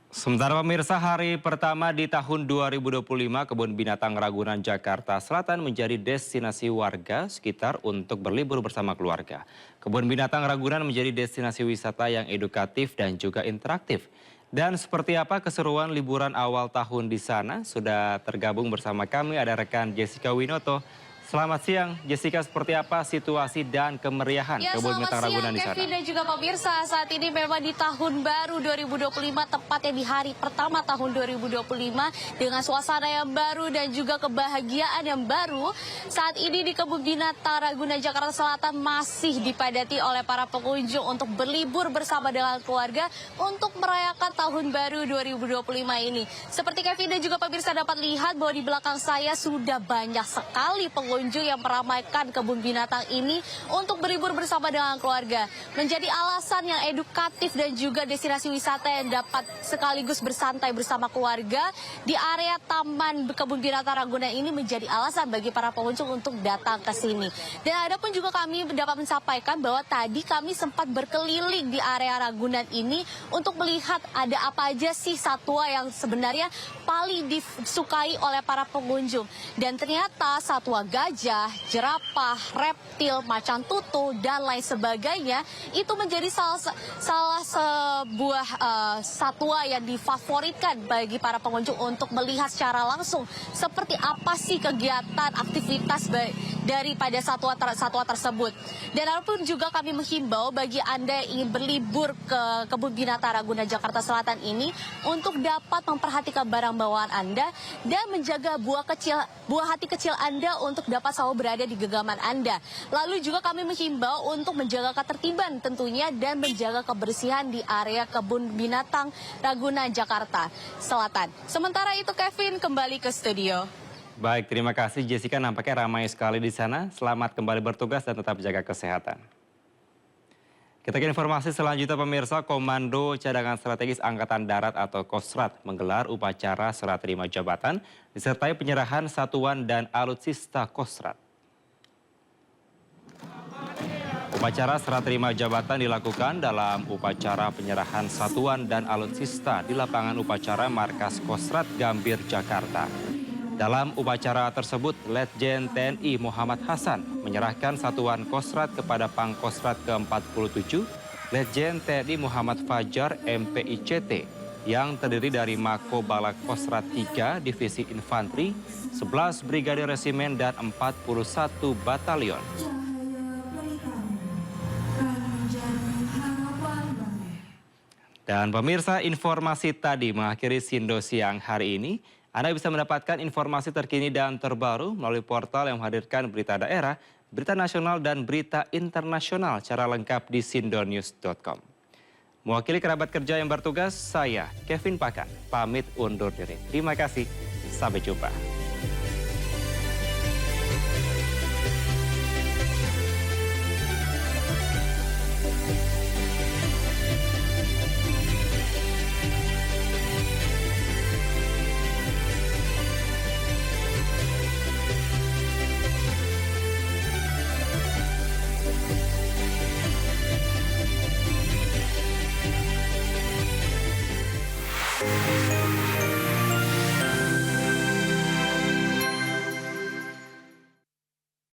Sementara pemirsa, hari pertama di tahun 2025, Kebun Binatang Ragunan, Jakarta Selatan menjadi destinasi warga sekitar untuk berlibur bersama keluarga. Kebun Binatang Ragunan menjadi destinasi wisata yang edukatif dan juga interaktif. Dan seperti apa keseruan liburan awal tahun di sana? Sudah tergabung bersama kami ada rekan Jessica Winoto. Selamat siang, Jessica, seperti apa situasi dan kemeriahan Kebun Binatang Ragunan di sana?
Kevin dan juga pemirsa, saat ini memang di tahun baru 2025, tepatnya di hari pertama tahun 2025, dengan suasana yang baru dan juga kebahagiaan yang baru. Saat ini di Kebun Binatang Ragunan, Jakarta Selatan masih dipadati oleh para pengunjung untuk berlibur bersama dengan keluarga untuk merayakan tahun baru 2025 ini. Seperti Kevin dan juga pemirsa dapat lihat bahwa di belakang saya sudah banyak sekali pengunjung yang meramaikan kebun binatang ini untuk berlibur bersama dengan keluarga. Menjadi alasan yang edukatif dan juga destinasi wisata yang dapat sekaligus bersantai bersama keluarga di area Taman Kebun Binatang Ragunan ini menjadi alasan bagi para pengunjung untuk datang ke sini. Dan ada pun juga kami dapat menyampaikan bahwa tadi kami sempat berkeliling di area Ragunan ini untuk melihat ada apa aja sih satwa yang sebenarnya paling disukai oleh para pengunjung. Dan ternyata satwa gajah, jerapah, reptil, macan tutul, dan lain sebagainya itu menjadi salah sebuah satwa yang difavoritkan bagi para pengunjung untuk melihat secara langsung seperti apa sih kegiatan aktivitas daripada satwa tersebut. Dan apapun juga kami menghimbau bagi Anda yang ingin berlibur ke Kebun Binatang Ragunan Jakarta Selatan ini untuk dapat memperhatikan barang bawaan Anda dan menjaga buah hati kecil Anda untuk dapat selalu berada di genggaman Anda. Lalu juga kami menghimbau untuk menjaga ketertiban tentunya dan menjaga kebersihan di area Kebun Binatang Ragunan Jakarta Selatan. Sementara itu Kevin, kembali ke studio.
Baik, terima kasih Jessica, nampaknya ramai sekali di sana. Selamat kembali bertugas dan tetap jaga kesehatan. Kita ke informasi selanjutnya pemirsa, Komando Cadangan Strategis Angkatan Darat atau Kostrat menggelar upacara serah terima jabatan disertai penyerahan satuan dan alutsista Kostrat. Upacara serah terima jabatan dilakukan dalam upacara penyerahan satuan dan alutsista di lapangan upacara Markas Kostrat Gambir, Jakarta. Dalam upacara tersebut, Letjen TNI Muhammad Hasan menyerahkan satuan Kostrat kepada Pangkostrat ke-47, Letjen TNI Muhammad Fajar MPICT, yang terdiri dari Mako Balak Kostrat 3 Divisi Infanteri, 11 Brigadir Resimen, dan 41 Batalion. Dan pemirsa, informasi tadi mengakhiri Sindo Siang hari ini. Anda bisa mendapatkan informasi terkini dan terbaru melalui portal yang menghadirkan berita daerah, berita nasional, dan berita internasional secara lengkap di sindonews.com. Mewakili kerabat kerja yang bertugas, saya Kevin Pakan, pamit undur diri. Terima kasih, sampai jumpa.